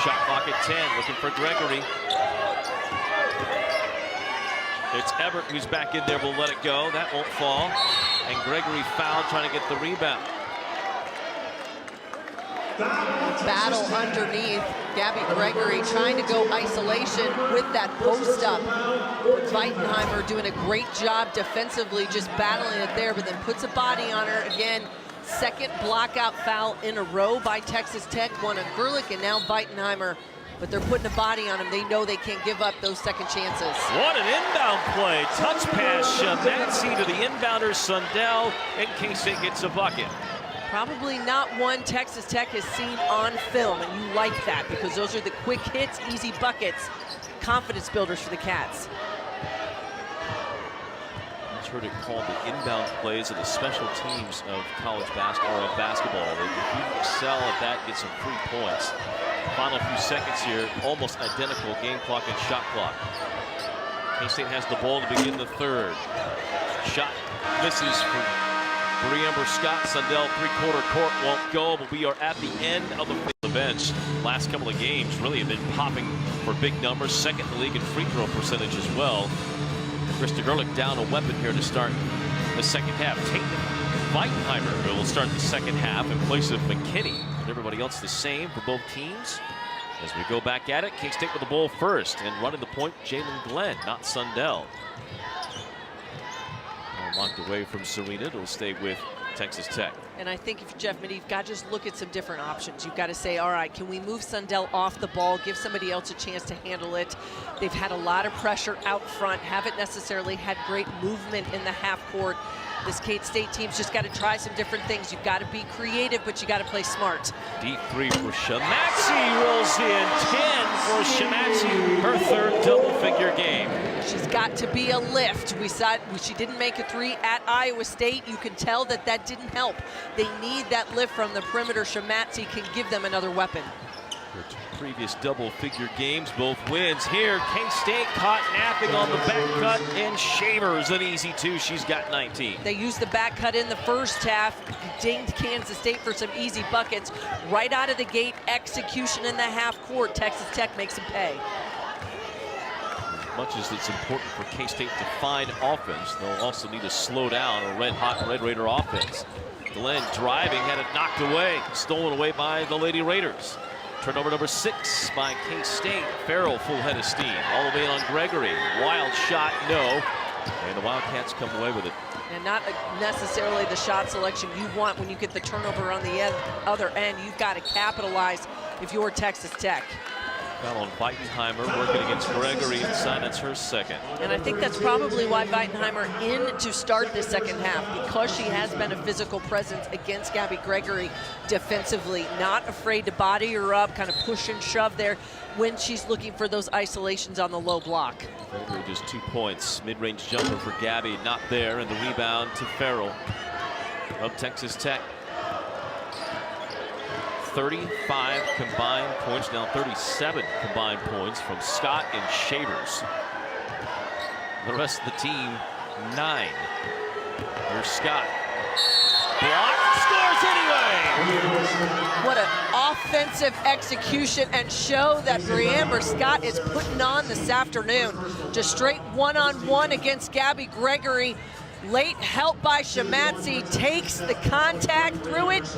Shot clock at 10, looking for Gregory. It's Everett who's back in there, will let it go. That won't fall. And Gregory fouled, trying to get the rebound. Battle underneath. Gabby Gregory trying to go isolation with that post up. Weitenheimer doing a great job defensively, just battling it there, but then puts a body on her. Again, second blockout foul in a row by Texas Tech. One on Gerlich and now Weitenheimer. But they're putting a body on him. They know they can't give up those second chances. What an inbound play. Touch pass, Shamancy to the inbounder, Sundell, and K-State gets a bucket. Probably not one Texas Tech has seen on film, and you like that because those are the quick hits, easy buckets, confidence builders for the Cats. I've heard it called the inbound plays of the special teams of college basketball, or of basketball. If you excel at that, get some free points. Final few seconds here, almost identical game clock and shot clock. K-State has the ball to begin the third. Shot misses for Bre'Amber Scott. Sundell three-quarter court won't go, but we are at the end of the bench. Last couple of games really have been popping for big numbers. Second in the league in free throw percentage as well. Krista Gerlich down a weapon here to start the second half. Weitenheimer will start the second half in place of McKinney. And everybody else the same for both teams. As we go back at it, K-State with the ball first. And running the point, Jalen Glenn, not Sundell. Locked away from Serena. It'll stay with Texas Tech. And I think if Jeff Mittie, you've got to just look at some different options. You've got to say, all right, can we move Sundell off the ball, give somebody else a chance to handle it? They've had a lot of pressure out front, haven't necessarily had great movement in the half court. This K-State team's just got to try some different things. You've got to be creative, but you got to play smart. Deep three for Shamancy, rolls in 10 for Shamancy, her third double-figure game. She's got to be a lift. We saw she didn't make a three at Iowa State. You can tell that that didn't help. They need that lift from the perimeter. Shamancy can give them another weapon. Her previous double-figure games, both wins. Here, K-State caught napping on the back cut, and Shavers an easy two. She's got 19. They used the back cut in the first half, dinged Kansas State for some easy buckets. Right out of the gate, execution in the half court. Texas Tech makes them pay. As much as it's important for K-State to find offense, they'll also need to slow down a red-hot Red Raider offense. Glenn driving, had it knocked away, stolen away by the Lady Raiders. Turnover number 6 by K-State. Farrell full head of steam. All the way on Gregory. Wild shot, no. And the Wildcats come away with it. And not necessarily the shot selection you want when you get the turnover on the other end. You've got to capitalize if you're Texas Tech. Foul on Weitenheimer, working against Gregory inside. That's her second. And I think that's probably why Weitenheimer in to start the second half, because she has been a physical presence against Gabby Gregory defensively, not afraid to body her up, kind of push and shove there when she's looking for those isolations on the low block. Gregory just 2 points. Mid-range jumper for Gabby, not there, and the rebound to Farrell of Texas Tech. 35 combined points, now 37 combined points from Scott and Shavers. The rest of the team, 9. Here's Scott. Blocked, scores anyway! What an offensive execution and show that Bre'Amber Scott is putting on this afternoon. Just straight one-on-one against Gabby Gregory. Late help by Shamancy, takes the contact through it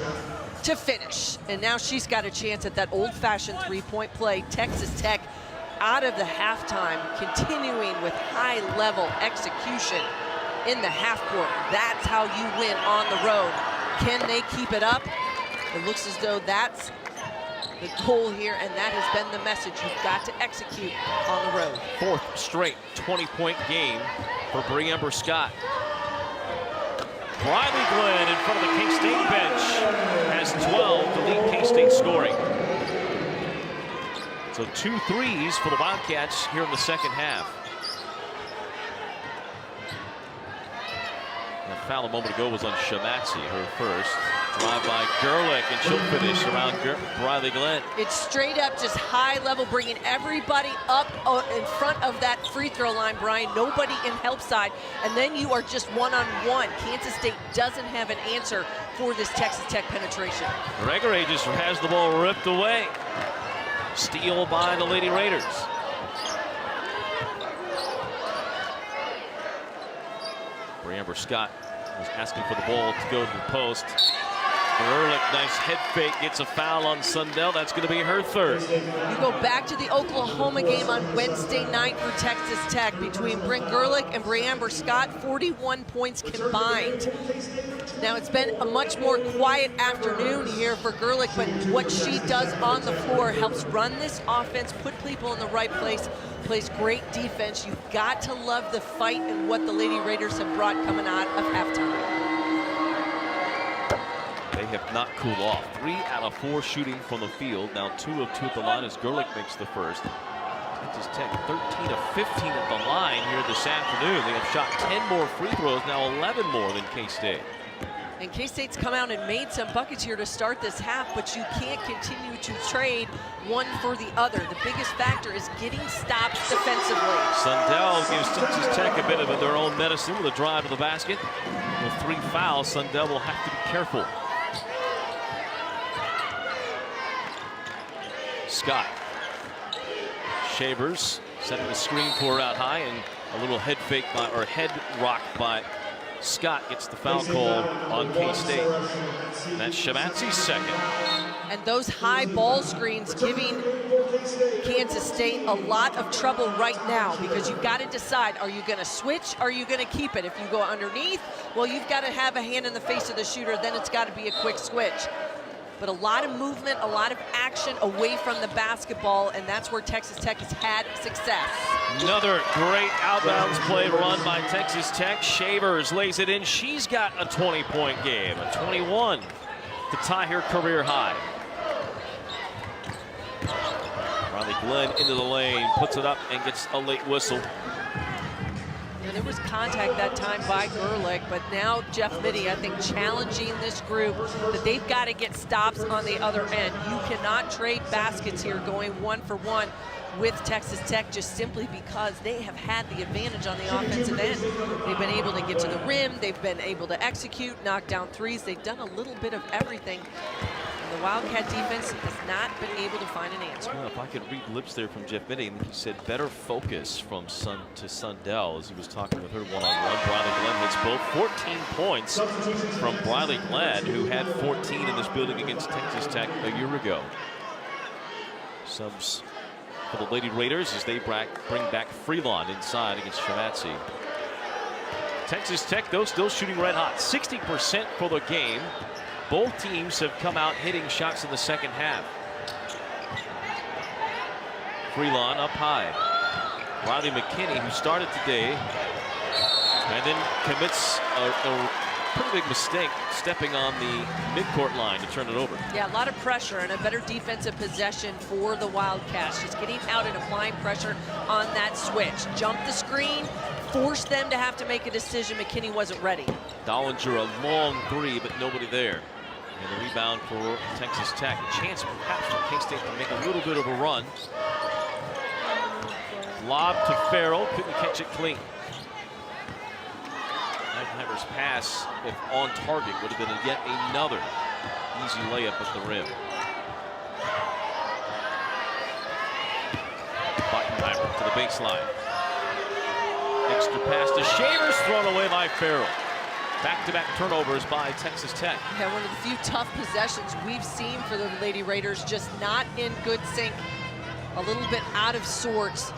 to finish. And now she's got a chance at that old-fashioned three-point play. Texas Tech out of the halftime, continuing with high-level execution in the half court. That's how you win on the road. Can they keep it up? It looks as though that's the goal here, and that has been the message. You've got to execute on the road. 4th straight 20-point game for Bre'Amber Scott. Riley Glenn in front of the K-State bench has last 12 to lead K-State scoring. So 2 threes for the Wildcats here in the second half. That foul a moment ago was on Shamatsi, her first. Drive by Gerlich, and she'll finish around Briley Glenn. It's straight up, just high level, bringing everybody up in front of that free throw line, Brian. Nobody in help side, and then you are just one-on-one. Kansas State doesn't have an answer for this Texas Tech penetration. Gregory just has the ball ripped away. Steal by the Lady Raiders. Bre'Amber Scott was asking for the ball to go to the post. Ehrlich, nice head fake, gets a foul on Sundell. That's going to be her third. You go back to the Oklahoma game on Wednesday night for Texas Tech between Bryn Gerlich and Bre'Amber Scott, 41 points combined. Now it's been a much more quiet afternoon here for Gerlich, but what she does on the floor helps run this offense, put people in the right place, plays great defense. You've got to love the fight and what the Lady Raiders have brought coming out of halftime. They have not cooled off. 3 out of 4 shooting from the field. Now 2 of 2 at the line as Gerlich makes the first. Texas Tech 13 of 15 at the line here this afternoon. They have shot 10 more free throws, now 11 more than K-State. And K-State's come out and made some buckets here to start this half, but you can't continue to trade one for the other. The biggest factor is getting stops defensively. Sundell gives Texas Tech a bit of their own medicine with a drive to the basket. With 3 fouls, Sundell will have to be careful. Scott. Shavers setting the screen for her out high, and a little head fake by, or head rock by Scott gets the foul call on K-State. That's Shamatsi's second. And those high ball screens giving Kansas State a lot of trouble right now, because you've got to decide, are you going to switch, or are you going to keep it? If you go underneath, well, you've got to have a hand in the face of the shooter, then it's got to be a quick switch. But a lot of movement, a lot of action away from the basketball, and that's where Texas Tech has had success. Another great outbounds play run by Texas Tech. Shavers lays it in. She's got a 20-point game, a 21 to tie her career high. Riley Glenn into the lane, puts it up and gets a late whistle. And there was contact that time by Gerlich, but now Jeff Mittie, I think, challenging this group that they've got to get stops on the other end. You cannot trade baskets here going 1-for-1 with Texas Tech, just simply because they have had the advantage on the offensive end. They've been able to get to the rim, they've been able to execute, knock down threes. They've done a little bit of everything. The Wildcat defense has not been able to find an answer. Well, if I could read lips there from Jeff Mittie, he said better focus from Sundell as he was talking with her one-on-one. Briley Glenn hits both. 14 points from Briley Glenn, who had 14 in this building against Texas Tech a year ago. Subs for the Lady Raiders as they bring back Freelon inside against Shamatsi. Texas Tech, though, still shooting red hot. 60% for the game. Both teams have come out hitting shots in the second half. Freelon up high. Riley McKinney, who started today, and then commits a pretty big mistake stepping on the midcourt line to turn it over. Yeah, a lot of pressure and a better defensive possession for the Wildcats. Just getting out and applying pressure on that switch. Jump the screen, force them to have to make a decision. McKinney wasn't ready. Dollinger a long 3, but nobody there. And the rebound for Texas Tech. A chance perhaps for K-State to make a little bit of a run. Lob to Farrell, couldn't catch it clean. Heidenheimer's pass, if on target, would have been yet another easy layup at the rim. Heidenheimer to the baseline. Extra pass to Shavers, thrown away by Farrell. Back-to-back turnovers by Texas Tech. Yeah, one of the few tough possessions we've seen for the Lady Raiders, just not in good sync. A little bit out of sorts,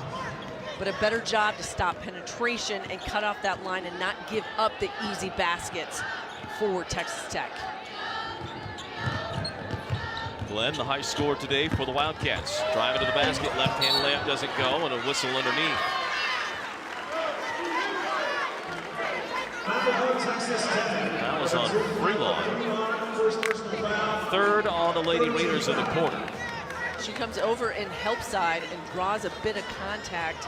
but a better job to stop penetration and cut off that line and not give up the easy baskets for Texas Tech. Glenn, the high score today for the Wildcats. Driving to the basket, left-hand layup doesn't go, and a whistle underneath. That was on Freelon. third on the Lady Raiders in the corner. She comes over in help side and draws a bit of contact.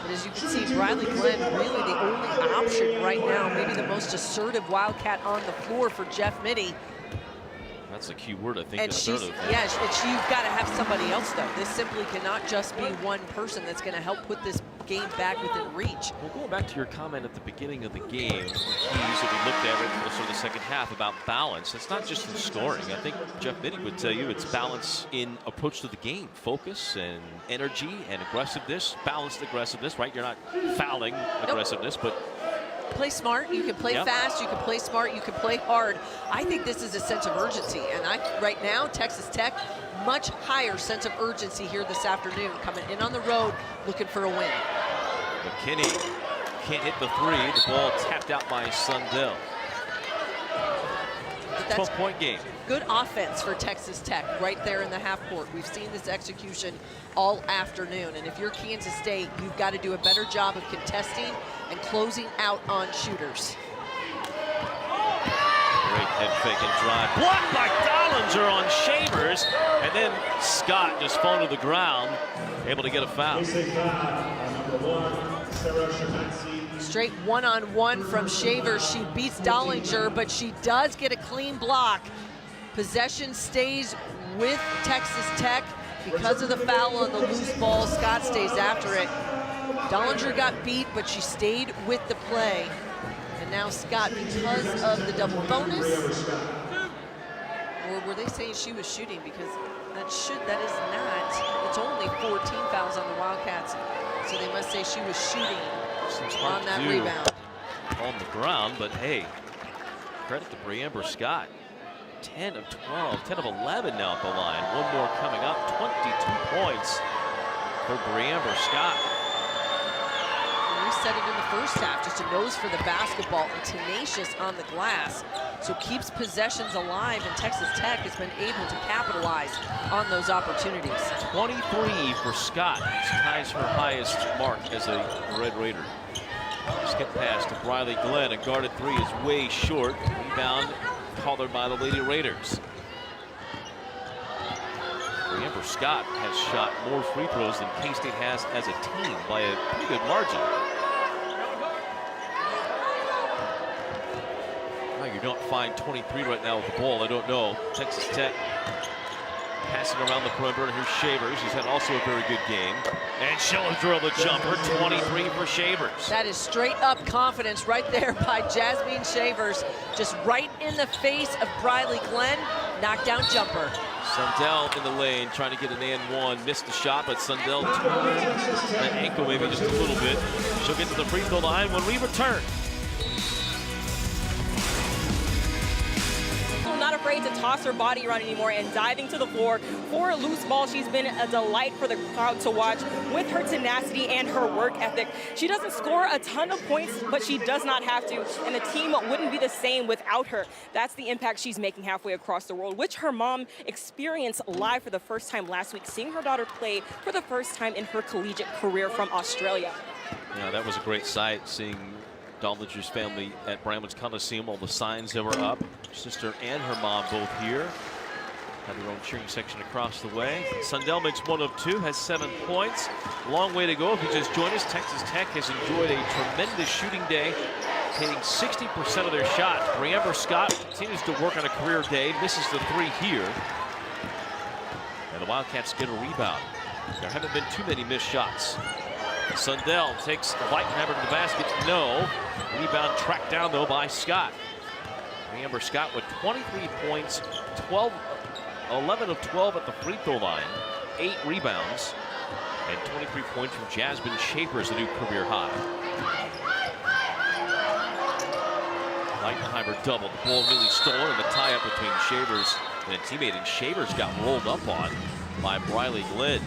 But as you can see, Briley Glenn really the only option right now, maybe the most assertive Wildcat on the floor for Jeff Mitty. That's the key word, I think. And she's, yeah, and you've got to have somebody else, though. This simply cannot just be one person that's going to help put this game back within reach. Well, going back to your comment at the beginning of the game, the keys that we looked at right for the second half about balance, it's not just in scoring. I think Jeff Mitty would tell you it's balance in approach to the game, focus and energy and aggressiveness, balanced aggressiveness, right? You're not fouling aggressiveness, but play smart, you can play fast, you can play smart, you can play hard. I think this is a sense of urgency, and right now, Texas Tech, much higher sense of urgency here this afternoon, coming in on the road, looking for a win. McKinney can't hit the three. The ball tapped out by Sundell. 12-point game. Good offense for Texas Tech right there in the half court. We've seen this execution all afternoon, and if you're Kansas State, you've got to do a better job of contesting and closing out on shooters. Great head fake and drive. Blocked by Dollinger on Shavers, and then Scott just falling to the ground, able to get a foul. Straight one-on-one from Shavers. She beats Dollinger, but she does get a clean block. Possession stays with Texas Tech because of the foul on the loose ball. Scott stays after it. Dollinger got beat, but she stayed with the play. And now Scott, because of the double bonus, or were they saying she was shooting? Because that is not. It's only 14 fouls on the Wildcats, so they must say she was shooting on that rebound. On the ground, but hey, credit to Bre'Amber Scott. 10 of 12, 10 of 11 now at the line. One more coming up, 22 points for Bre'Amber Scott. We said it in the first half, just a nose for the basketball and tenacious on the glass. So keeps possessions alive, and Texas Tech has been able to capitalize on those opportunities. 23 for Scott. She ties her highest mark as a Red Raider. Skip pass to Briley Glenn. A guarded three is way short. Rebound collared by the Lady Raiders. Bre'Amber Scott has shot more free throws than K-State has as a team by a pretty good margin. Well, you don't find 23 right now with the ball. I don't know. Texas Tech passing around the perimeter, and here's Shavers. He's had also a very good game. And she'll drill the jumper, 23 for Shavers. That is straight up confidence right there by Jasmine Shavers. Just right in the face of Briley Glenn. Knockdown jumper. Sundell in the lane, trying to get an and one. Missed the shot, but Sundell that ankle maybe just a little bit. She'll get to the free throw line when we return. Not afraid to toss her body around anymore and diving to the floor for a loose ball. She's been a delight for the crowd to watch with her tenacity and her work ethic. She doesn't score a ton of points, but she does not have to, and the team wouldn't be the same without her. That's the impact she's making halfway across the world, which her mom experienced live for the first time last week, seeing her daughter play for the first time in her collegiate career from Australia. Yeah, that was a great sight, seeing Dollinger's family at Bramwood's Coliseum, all the signs that were up. Sister and her mom both here. Had their own cheering section across the way. Sundell makes 1 of 2, has 7 points. Long way to go. If you just joined us, Texas Tech has enjoyed a tremendous shooting day, hitting 60% of their shots. Bre'Amber Scott continues to work on a career day, misses the 3 here. And the Wildcats get a rebound. There haven't been too many missed shots. Sundell takes Bre'Amber to the basket. No. Rebound tracked down, though, by Scott. Bre'Amber Scott with 23 points, 11 of 12 at the free throw line, 8 rebounds, and 23 points from Jasmine Shavers, a new career high. Leitenheimer doubled. The ball nearly stolen, and the tie-up between Shavers and a teammate, and Shavers got rolled up on by Briley Glenn.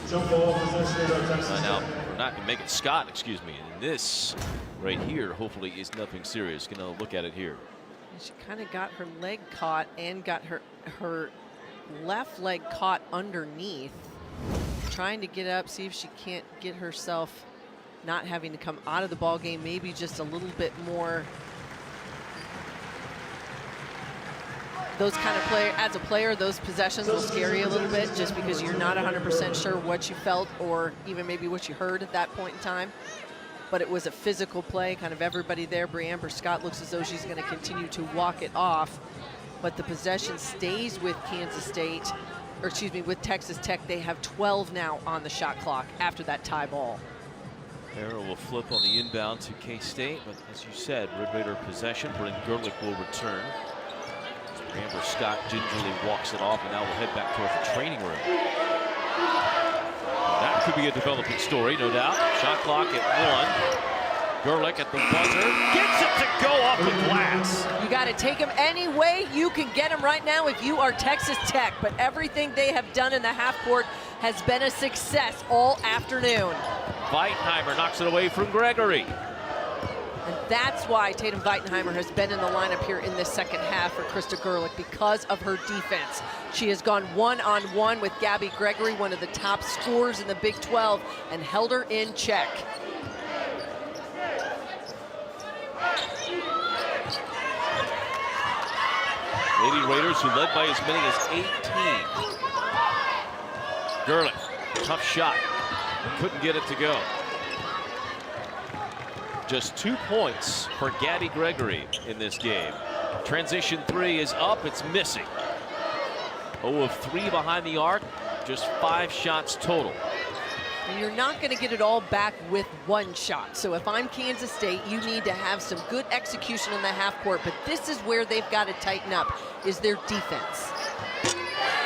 Now, we're not going to make it Scott, excuse me. And this right here, hopefully, is nothing serious. Gonna look at it here. She kind of got her leg caught and got her left leg caught underneath. Trying to get up, see if she can't get herself not having to come out of the ball game, maybe just a little bit more those kind of as a player, those possessions will scare you a little bit just because you're not 100% sure what you felt or even maybe what you heard at that point in time. But it was a physical play, kind of everybody there. Bre'Amber Scott looks as though she's going to continue to walk it off, but the possession stays with Kansas State, or excuse me, with Texas Tech. They have 12 now on the shot clock after that tie ball. Farrell will flip on the inbound to K-State, but as you said, Red Raider possession. Bryn Gerlich will return. Bre'Amber Scott gingerly walks it off, and now we'll head back towards the training room. That could be a developing story, no doubt. Shot clock at 1. Gerlich at the buzzer, gets it to go off the glass. You got to take him any way you can get him right now if you are Texas Tech, but everything they have done in the half court has been a success all afternoon. Weitenheimer knocks it away from Gregory. And that's why Tatum Weitenheimer has been in the lineup here in this second half for Krista Gerlich, because of her defense. She has gone one-on-one with Gabby Gregory, one of the top scorers in the Big 12, and held her in check. Lady Raiders, who led by as many as 18. Gerlich, tough shot. Couldn't get it to go. Just 2 points for Gabby Gregory in this game. Transition 3 is up, it's missing. 0 of 3 behind the arc, just 5 shots total. And you're not going to get it all back with one shot. So if I'm Kansas State, you need to have some good execution in the half court, but this is where they've got to tighten up, is their defense.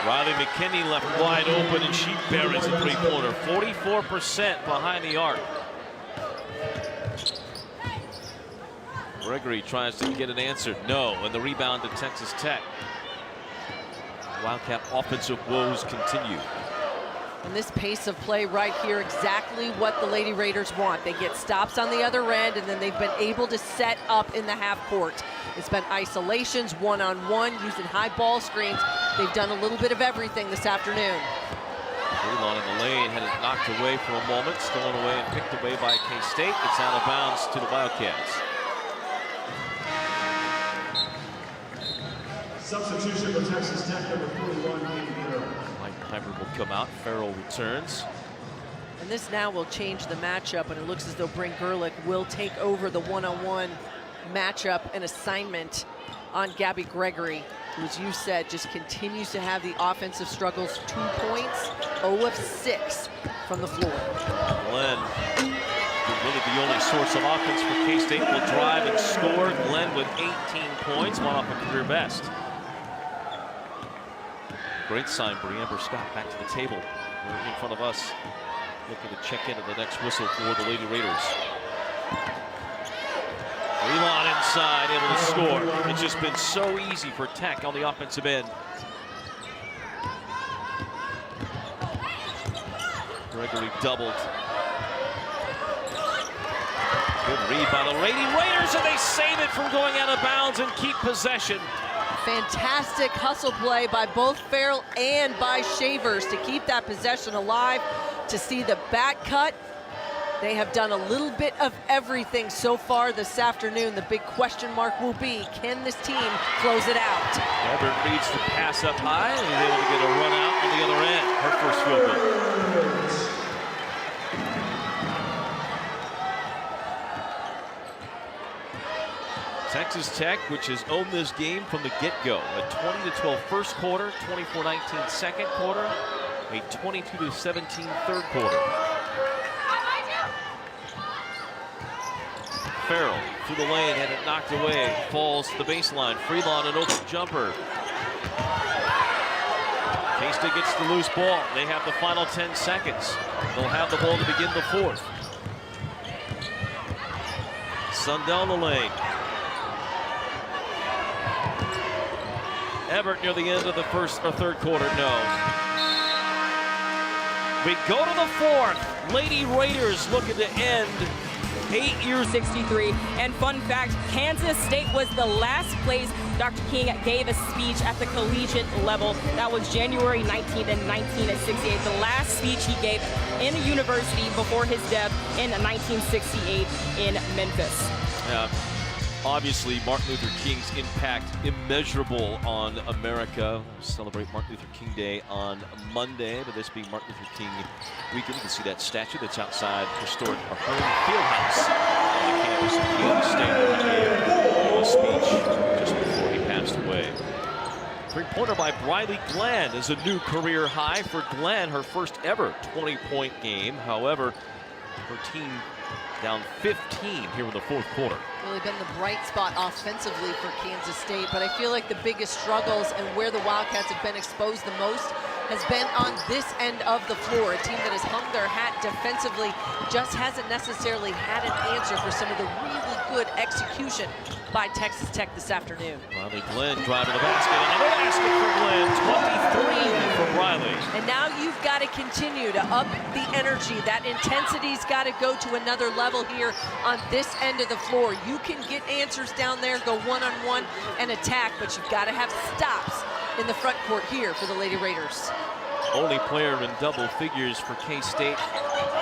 Riley McKinney left wide open, and she buries a three-pointer. 44% behind the arc. Gregory tries to get an answer. No, and the rebound to Texas Tech. Wildcat offensive woes continue. And this pace of play right here, exactly what the Lady Raiders want. They get stops on the other end, and then they've been able to set up in the half court. It's been isolations, one-on-one, using high ball screens. They've done a little bit of everything this afternoon. Freelon in the lane had it knocked away for a moment, stolen away and picked away by K-State. It's out of bounds to the Wildcats. Substitution for Texas Tech, number 41, Weitenheimer will come out. Farrell returns. And this now will change the matchup, and it looks as though Bryn Gerlich will take over the one-on-one matchup and assignment on Gabby Gregory, who, as you said, just continues to have the offensive struggles. 2 points, 0 of 6 from the floor. Glenn, really the only source of offense for K-State, will drive and score. Glenn with 18 points, one off a career best. Great sign, Bre'Amber Scott back to the table. We're in front of us, looking to check into the next whistle for the Lady Raiders. Freelon inside, able to score. It's just been so easy for Tech on the offensive end. Gregory doubled. Good read by the Lady Raiders, and they save it from going out of bounds and keep possession. Fantastic hustle play by both Farrell and by Shavers to keep that possession alive, to see the back cut. They have done a little bit of everything so far this afternoon. The big question mark will be, can this team close it out? Ebert reads the pass up high, and he's able to get a run out on the other end. Her first field goal. Texas Tech, which has owned this game from the get-go. A 20-12 first quarter, 24-19 second quarter, a 22-17 third quarter. Farrell through the lane, had it knocked away, falls to the baseline. Freelon, an open jumper. K-State gets the loose ball. They have the final 10 seconds. They'll have the ball to begin the fourth. Sun down the lane. Ebert near the end of the first or third quarter, no. We go to the fourth. Lady Raiders looking to end 8 years. 63. And fun fact, Kansas State was the last place Dr. King gave a speech at the collegiate level. That was January 19th in 1968. The last speech he gave in a university before his death in 1968 in Memphis. Yeah. Obviously, Martin Luther King's impact immeasurable on America. We'll celebrate Martin Luther King Day on Monday, but this being Martin Luther King weekend, you can see that statue that's outside historic Home Fieldhouse on the campus of Kansas State, where he gave a speech just before he passed away. Three-pointer by Briley Glenn is a new career high for Glenn, her first ever 20-point game. However, her team down 15 here in the fourth quarter. Really been the bright spot offensively for Kansas State, but I feel like the biggest struggles and where the Wildcats have been exposed the most has been on this end of the floor. A team that has hung their hat defensively just hasn't necessarily had an answer for some of the really good execution by Texas Tech this afternoon. Riley Glenn driving the basket, and another basket for Glenn, 23 for Riley. And now you've got to continue to up the energy. That intensity's got to go to another level here on this end of the floor. You can get answers down there, go one-on-one and attack, but you've got to have stops in the front court here for the Lady Raiders. Only player in double figures for K-State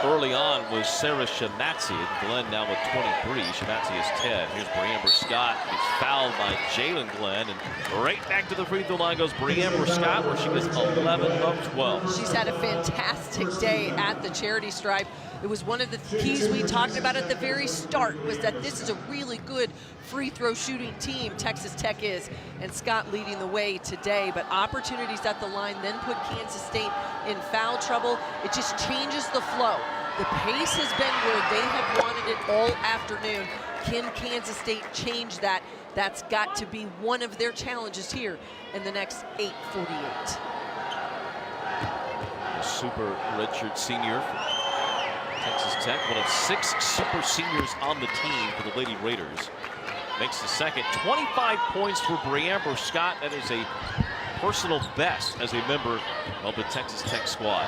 early on was Sarah Shamatzi. Glenn now with 23. Shamatzi is 10. Here's Bre'Amber Scott. He's fouled by Jalen Glenn. And right back to the free throw line goes Bre'Amber Scott, where she was 11 of 12. She's had a fantastic day at the charity stripe. It was one of the keys we talked about at the very start, was that this is a really good free throw shooting team, Texas Tech is, and Scott leading the way today. But opportunities at the line then put Kansas State in foul trouble. It just changes the flow. The pace has been where they have wanted it all afternoon. Can Kansas State change that? That's got to be one of their challenges here in the next 8:48. Super redshirt senior for Texas Tech, one of 6 super seniors on the team for the Lady Raiders. Makes the second. 25 points for Bre'Amber Scott. That is a personal best as a member of the Texas Tech squad.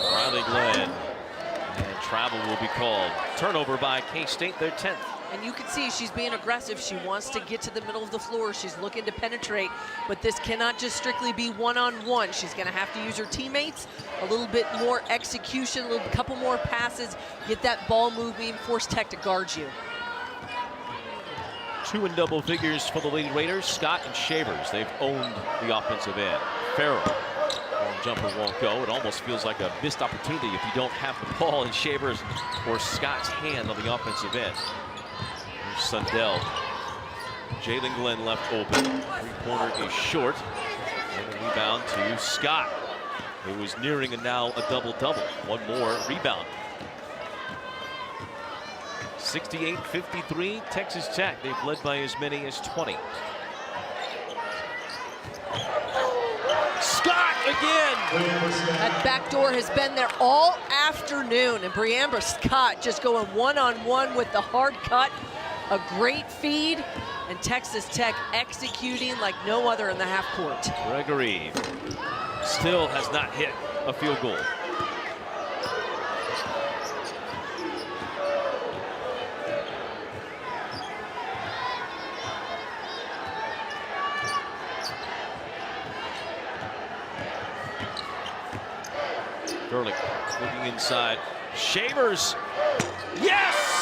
Riley Glenn, and travel will be called. Turnover by K-State, their 10th. And you can see she's being aggressive. She wants to get to the middle of the floor. She's looking to penetrate, but this cannot just strictly be one-on-one. She's going to have to use her teammates, a little bit more execution, a couple more passes, get that ball moving, force Tech to guard you. 2 in double figures for the Lady Raiders. Scott and Shavers, they've owned the offensive end. Farrell, long jumper won't go. It almost feels like a missed opportunity if you don't have the ball in Shavers or Scott's hand on the offensive end. Sundell. Jalen Glenn left open. Three-pointer is short. And the rebound to Scott, who is nearing now a double-double. One more rebound. 68-53, Texas Tech. They've led by as many as 20. Scott again! That back door has been there all afternoon, and Bre'Amber Scott just going one-on-one with the hard cut. A great feed, and Texas Tech executing like no other in the half court. Gregory still has not hit a field goal. Gurlick looking inside. Shavers. Yes!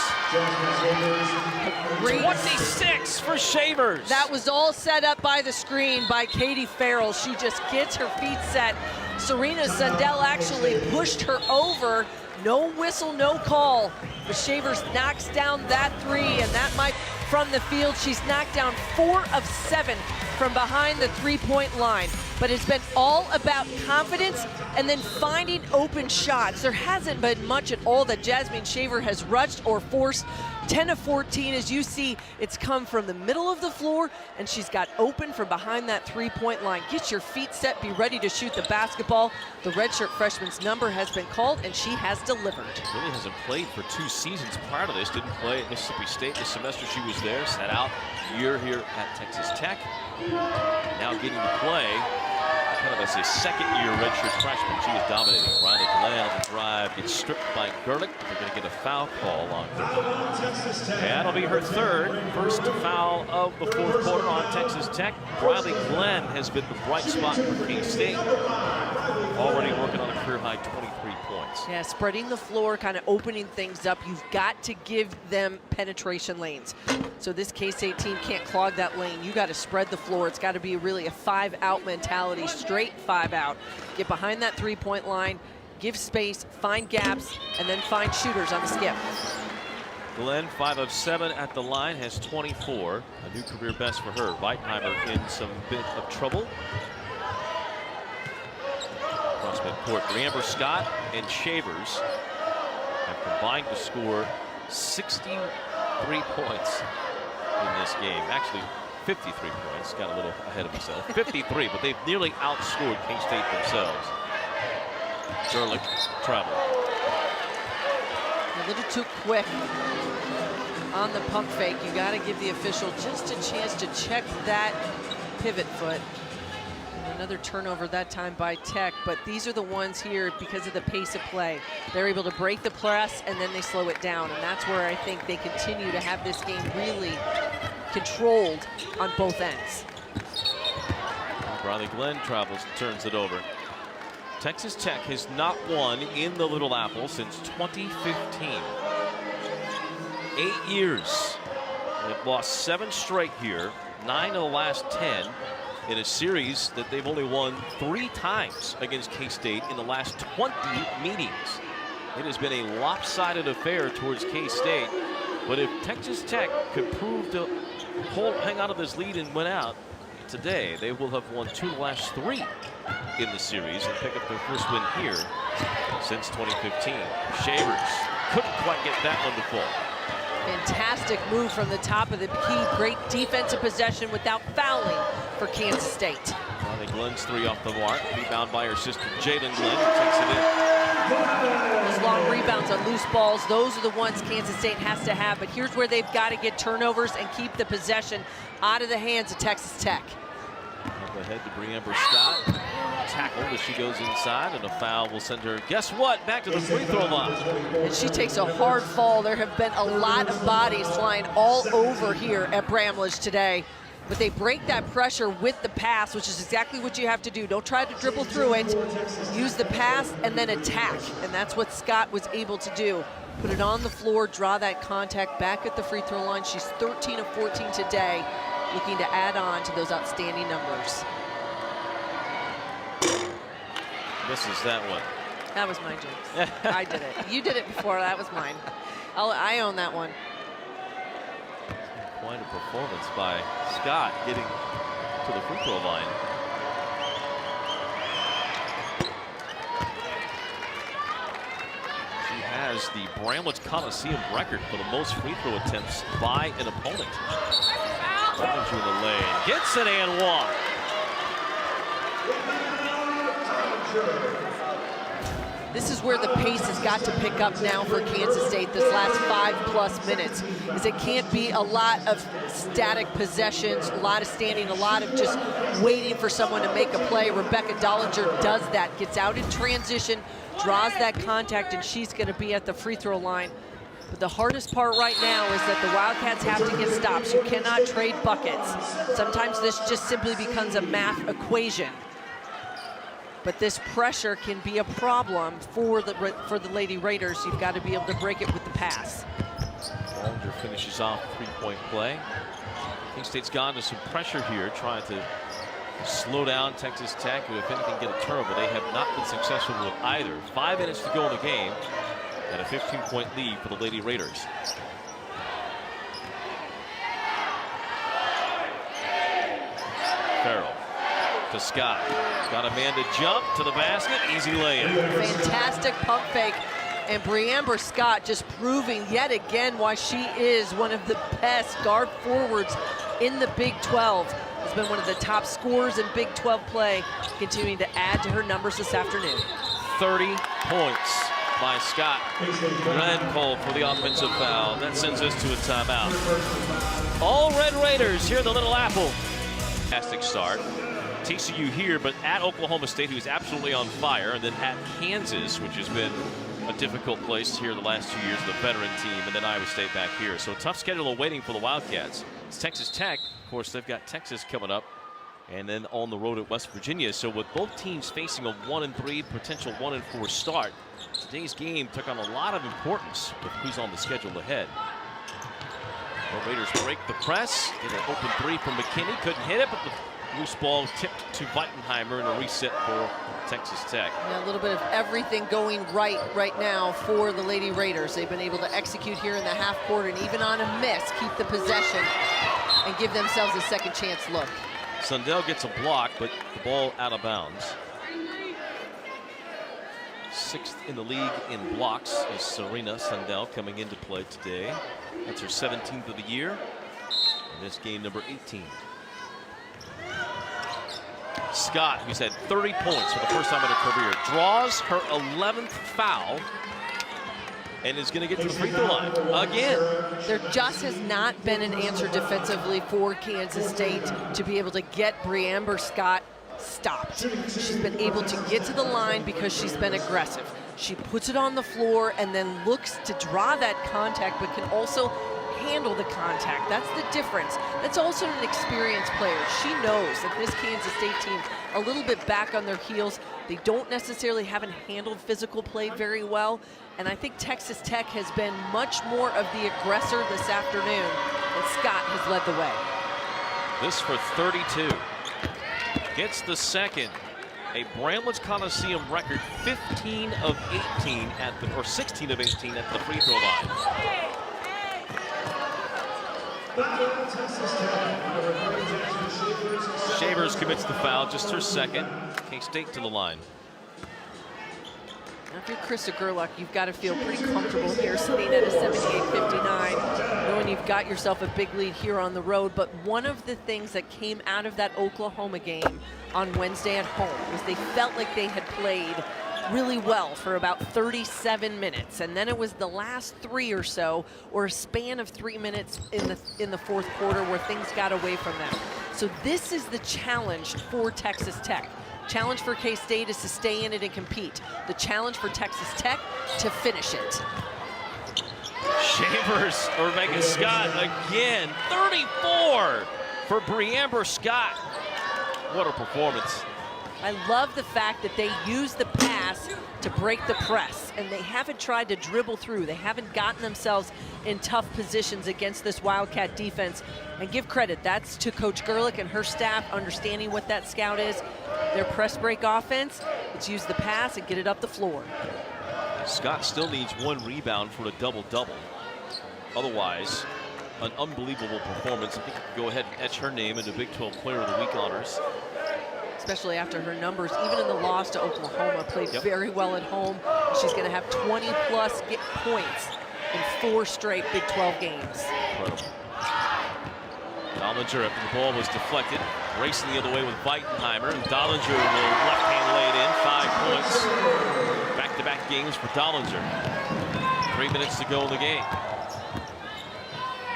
26 for Shavers. That was all set up by the screen by Katie Farrell. She just gets her feet set. Serena Sundell actually pushed her over. No whistle, no call. But Shavers knocks down that three, and that might from the field. She's knocked down 4 of 7 from behind the three-point line. But it's been all about confidence and then finding open shots. There hasn't been much at all that Jasmine Shaver has rushed or forced. 10 of 14, as you see, it's come from the middle of the floor, and she's got open from behind that three-point line. Get your feet set, be ready to shoot the basketball. The redshirt freshman's number has been called, and she has delivered. Really hasn't played for 2 seasons prior to this. Didn't play at Mississippi State the semester she was there. Sat out a year here at Texas Tech. Now getting to play kind of as a second-year redshirt freshman. She is dominating. Riley Glenn on the drive gets stripped by Gerlich. They're going to get a foul call on her. And that'll be her first foul of the fourth quarter on Texas Tech. Riley Glenn has been the bright spot for K-State. Already working on a career-high 23 points. Yeah, spreading the floor, kind of opening things up. You've got to give them penetration lanes. So this K-State team can't clog that lane. You got to spread the floor. It's got to be really a 5-out mentality, straight 5-out. Get behind that three-point line, give space, find gaps, and then find shooters on the skip. Glenn, 5 of 7 at the line, has 24. A new career best for her. Weitheimer in some bit of trouble. Cross midcourt, Bre'Amber, Scott, and Shavers have combined to score 63 points in this game. Actually, 53 points. Got a little ahead of himself. 53, but they've nearly outscored K-State themselves. Gerlich travel. A little too quick on the pump fake. You got to give the official just a chance to check that pivot foot. And another turnover that time by Tech, but these are the ones here because of the pace of play. They're able to break the press and then they slow it down, and that's where I think they continue to have this game really controlled on both ends. Riley Glenn travels and turns it over. Texas Tech has not won in the Little Apple since 2015. 8 years. They've lost 7 straight here, 9 of the last 10 in a series that they've only won 3 times against K-State in the last 20 meetings. It has been a lopsided affair towards K-State, but if Texas Tech could prove to hang out of this lead and win out today, they will have won 2 of the last 3 in the series and pick up their first win here since 2015. Shavers couldn't quite get that one to fall. Fantastic move from the top of the key. Great defensive possession without fouling for Kansas State. Riley Glenn's 3 off the mark. Rebound by her sister Jalen Glenn, who takes it in. Those long rebounds on loose balls, those are the ones Kansas State has to have. But here's where they've got to get turnovers and keep the possession out of the hands of Texas Tech. Up ahead to Bre'Amber Scott. Tackled as she goes inside, and a foul will send her, guess what, back to the free throw line. And she takes a hard fall. There have been a lot of bodies flying all over here at Bramlage today. But they break that pressure with the pass, which is exactly what you have to do. Don't try to dribble through it. Use the pass and then attack. And that's what Scott was able to do. Put it on the floor, draw that contact back at the free throw line. She's 13 of 14 today, looking to add on to those outstanding numbers. Misses that one. That was my jinx. I did it. You did it before. That was mine. I own that one. Quite a performance by Scott getting to the free throw line. She has the Bramlage Coliseum record for the most free throw attempts by an opponent. Coming through the lane, gets it and one. This is where the pace has got to pick up now for Kansas State this last 5+ minutes. Is it can't be a lot of static possessions, a lot of standing, a lot of just waiting for someone to make a play. Rebecca Dollinger does that, gets out in transition, draws that contact, and she's going to be at the free throw line. But the hardest part right now is that the Wildcats have to get stops. You cannot trade buckets. Sometimes this just simply becomes a math equation. But this pressure can be a problem for the Lady Raiders. You've got to be able to break it with the pass. Dollinger finishes off three-point play. K-State's gone to some pressure here, trying to slow down Texas Tech, who, if anything, get a turnover. They have not been successful with either. 5 minutes to go in the game, and a 15-point lead for the Lady Raiders. Farrell to Scott. Got a man to jump to the basket. Easy layup. Fantastic pump fake. And Bre'Amber Scott just proving yet again why she is one of the best guard forwards in the Big 12. Has been one of the top scorers in Big 12 play, continuing to add to her numbers this afternoon. 30 points by Scott. Red call for the offensive foul. That sends us to a timeout. All Red Raiders here in the Little Apple. Fantastic start. TCU here, but at Oklahoma State, who's absolutely on fire, and then at Kansas, which has been a difficult place here the last 2 years, the veteran team, and then Iowa State back here. So tough schedule awaiting for the Wildcats. It's Texas Tech. Of course, they've got Texas coming up, and then on the road at West Virginia. So with both teams facing a 1-3, potential 1-4 start, today's game took on a lot of importance with who's on the schedule ahead. The Raiders break the press. Get an open three from McKinney. Couldn't hit it, but the loose ball tipped to Weitenheimer and a reset for Texas Tech. Yeah, a little bit of everything going right now for the Lady Raiders. They've been able to execute here in the half court, and even on a miss, keep the possession and give themselves a second chance look. Sundell gets a block, but the ball out of bounds. 6th in the league in blocks is Serena Sundell coming into play today. That's her 17th of the year. And this game number 18. Scott, who's had 30 points for the first time in her career, draws her 11th foul and is going to get to the free throw line again. There just has not been an answer defensively for Kansas State to be able to get Bre'Amber Scott stopped. She's been able to get to the line because she's been aggressive. She puts it on the floor and then looks to draw that contact, but can also handle the contact. That's the difference. That's also an experienced player. She knows that this Kansas State team are a little bit back on their heels. They don't necessarily haven't handled physical play very well. And I think Texas Tech has been much more of the aggressor this afternoon, and Scott has led the way. This for 32. Gets the second. A Bramlage Coliseum record 15 of 18 at the, or 16 of 18 at the free throw line. Shavers commits the foul, just her second. K-State to the line. Now, if you're Krista Gerlach, you've got to feel pretty comfortable here sitting at a 78-59, knowing you've got yourself a big lead here on the road. But one of the things that came out of that Oklahoma game on Wednesday at home was they felt like they had played really well for about 37 minutes, and then it was the last 3 or so, or a span of 3 minutes in the fourth quarter where things got away from them. So this is the challenge for Texas Tech. Challenge for K-State is to stay in it and compete. The challenge for Texas Tech, to finish it. Shavers, or Megan Scott again, 34 for Bre'Amber Scott. What a performance. I love the fact that they use the pass to break the press, and they haven't tried to dribble through. They haven't gotten themselves in tough positions against this Wildcat defense. And give credit, that's to Coach Gerlich and her staff understanding what that scout is. Their press break offense, it's use the pass and get it up the floor. Scott still needs 1 rebound for a double-double. Otherwise, an unbelievable performance. I think you can go ahead and etch her name into Big 12 Player of the Week honors. Especially after her numbers, even in the loss to Oklahoma, played very well at home. She's going to have 20-plus points in 4 straight Big 12 games. Incredible. Dollinger, after the ball was deflected, racing the other way with Weitenheimer, and Dollinger will left hand lay it in. 5 points. Back-to-back games for Dollinger. 3 minutes to go in the game.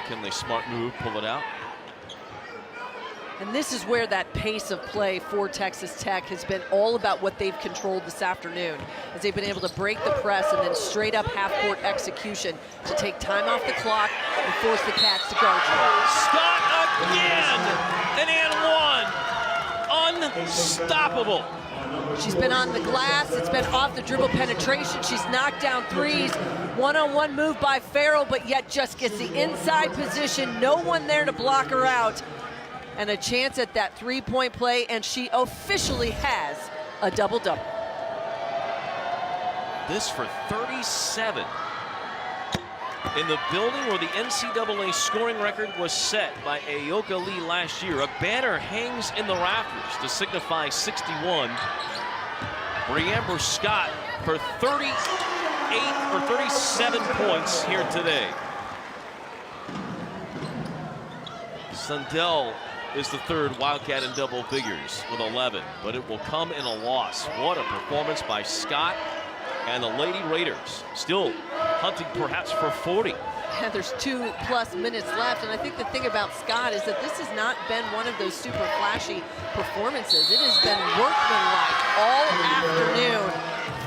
Can they smart move, pull it out? And this is where that pace of play for Texas Tech has been all about what they've controlled this afternoon, as they've been able to break the press and then straight up half-court execution to take time off the clock and force the Cats to guard you. Scott again! An and one! Unstoppable! She's been on the glass, it's been off the dribble penetration, she's knocked down threes. One-on-one move by Farrell, but yet just gets the inside position, no one there to block her out. And a chance at that 3-point play, and she officially has a double-double. This for 37. In the building where the NCAA scoring record was set by Ayoka Lee last year, a banner hangs in the rafters to signify 61. Bre'Amber Scott for 38 or 37 points here today. Sundell is the 3rd Wildcat in double figures with 11, but it will come in a loss. What a performance by Scott and the Lady Raiders. Still hunting perhaps for 40 And there's 2+ minutes left, and I think the thing about Scott is that this has not been one of those super flashy performances. It has been workmanlike all afternoon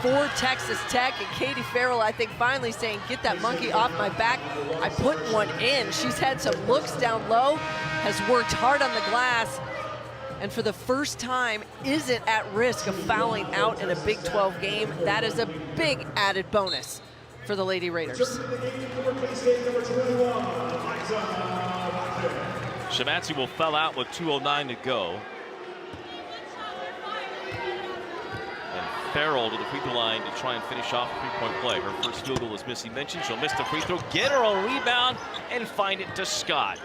for Texas Tech, and Katie Farrell, I think, finally saying, get that monkey off my back. I put one in. She's had some looks down low, has worked hard on the glass, and for the first time isn't at risk of fouling out in a Big 12 game. That is a big added bonus for the Lady Raiders. Shamatzi will foul out with 2:09 to go. And Farrell to the free throw line to try and finish off a three-point play. Her first field goal, as Missy mentioned. She'll miss the free throw, get her own rebound, and find it to Scott.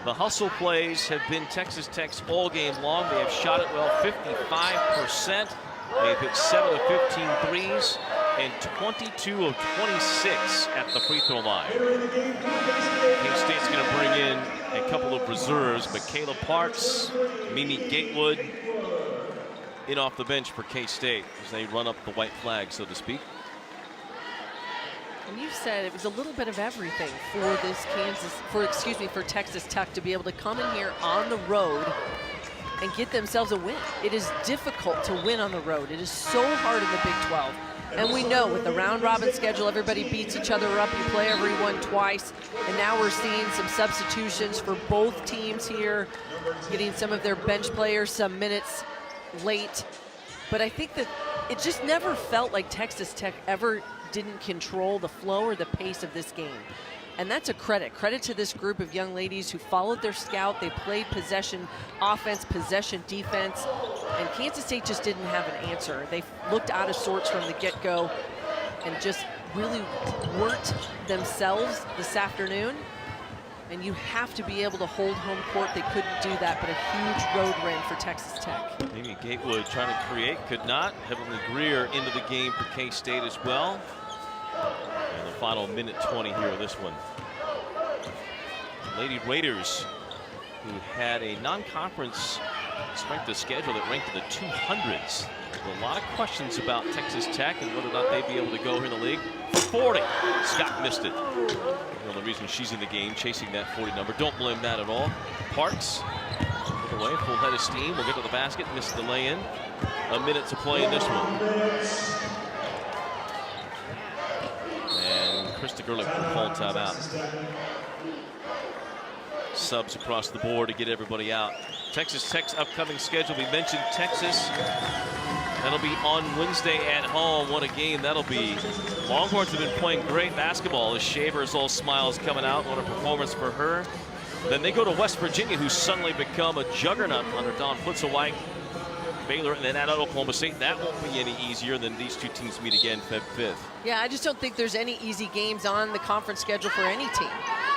The hustle plays have been Texas Tech's all game long. They have shot it well, 55%. They've hit 7 of 15 threes and 22 of 26 at the free throw line. K-State's going to bring in a couple of reserves, Michaela Parks, Mimi Gatewood in off the bench for K-State as they run up the white flag, so to speak. And you said it was a little bit of everything for this for Texas Tech to be able to come in here on the road and get themselves a win. It is difficult to win on the road. It is so hard in the Big 12. And we know with the round robin schedule, everybody beats each other up. You play everyone twice. And now we're seeing some substitutions for both teams here, getting some of their bench players some minutes late. But I think that it just never felt like Texas Tech ever didn't control the flow or the pace of this game. And that's a credit to this group of young ladies who followed their scout. They played possession offense, possession defense, and Kansas State just didn't have an answer. They looked out of sorts from the get-go and just really weren't themselves this afternoon. And you have to be able to hold home court. They couldn't do that, but a huge road win for Texas Tech. Amy Gatewood trying to create, could not. Heavenly Greer into the game for K-State as well. And the final minute 20 here of this one. The Lady Raiders, who had a non-conference strength of schedule that ranked in the 200s. There's a lot of questions about Texas Tech and whether or not they'd be able to go here in the league. 40. Scott missed it. The only reason she's in the game, chasing that 40 number. Don't blame that at all. Parks, put away, full head of steam. Will get to the basket, missed the lay-in. A minute to play in this one. And Krista Gerlich will call timeout. Subs across the board to get everybody out. Texas Tech's upcoming schedule. We mentioned Texas. That'll be on Wednesday at home. What a game that'll be. Longhorns have been playing great basketball as Shaver's all smiles coming out. What a performance for her. Then they go to West Virginia, who's suddenly become a juggernaut under Dawn Plitzelweit. Baylor, and then at Oklahoma State. That won't be any easier than these two teams meet again Feb 5th. Yeah, I just don't think there's any easy games on the conference schedule for any team.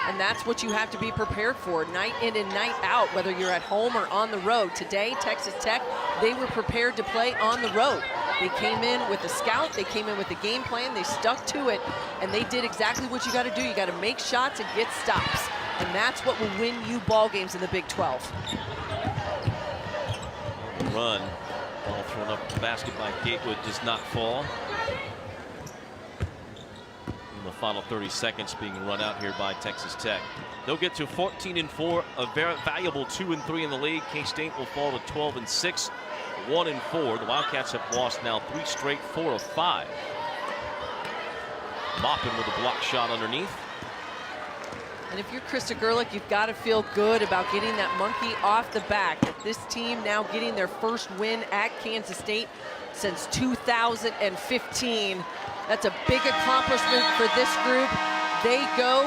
And that's what you have to be prepared for, night in and night out, whether you're at home or on the road. Today, Texas Tech, they were prepared to play on the road. They came in with a scout, they came in with a game plan, they stuck to it, and they did exactly what you got to do. You got to make shots and get stops. And that's what will win you ball games in the Big 12. Run. Ball thrown up the basket by Gatewood does not fall. In the final 30 seconds being run out here by Texas Tech. They'll get to 14-4, a very valuable 2-3 in the league. K-State will fall to 12-6, 1-4. The Wildcats have lost now 3 straight, 4 of 5. Maupin with a block shot underneath. And if you're Krista Gerlich, you've got to feel good about getting that monkey off the back. This team now getting their first win at Kansas State since 2015. That's a big accomplishment for this group. They go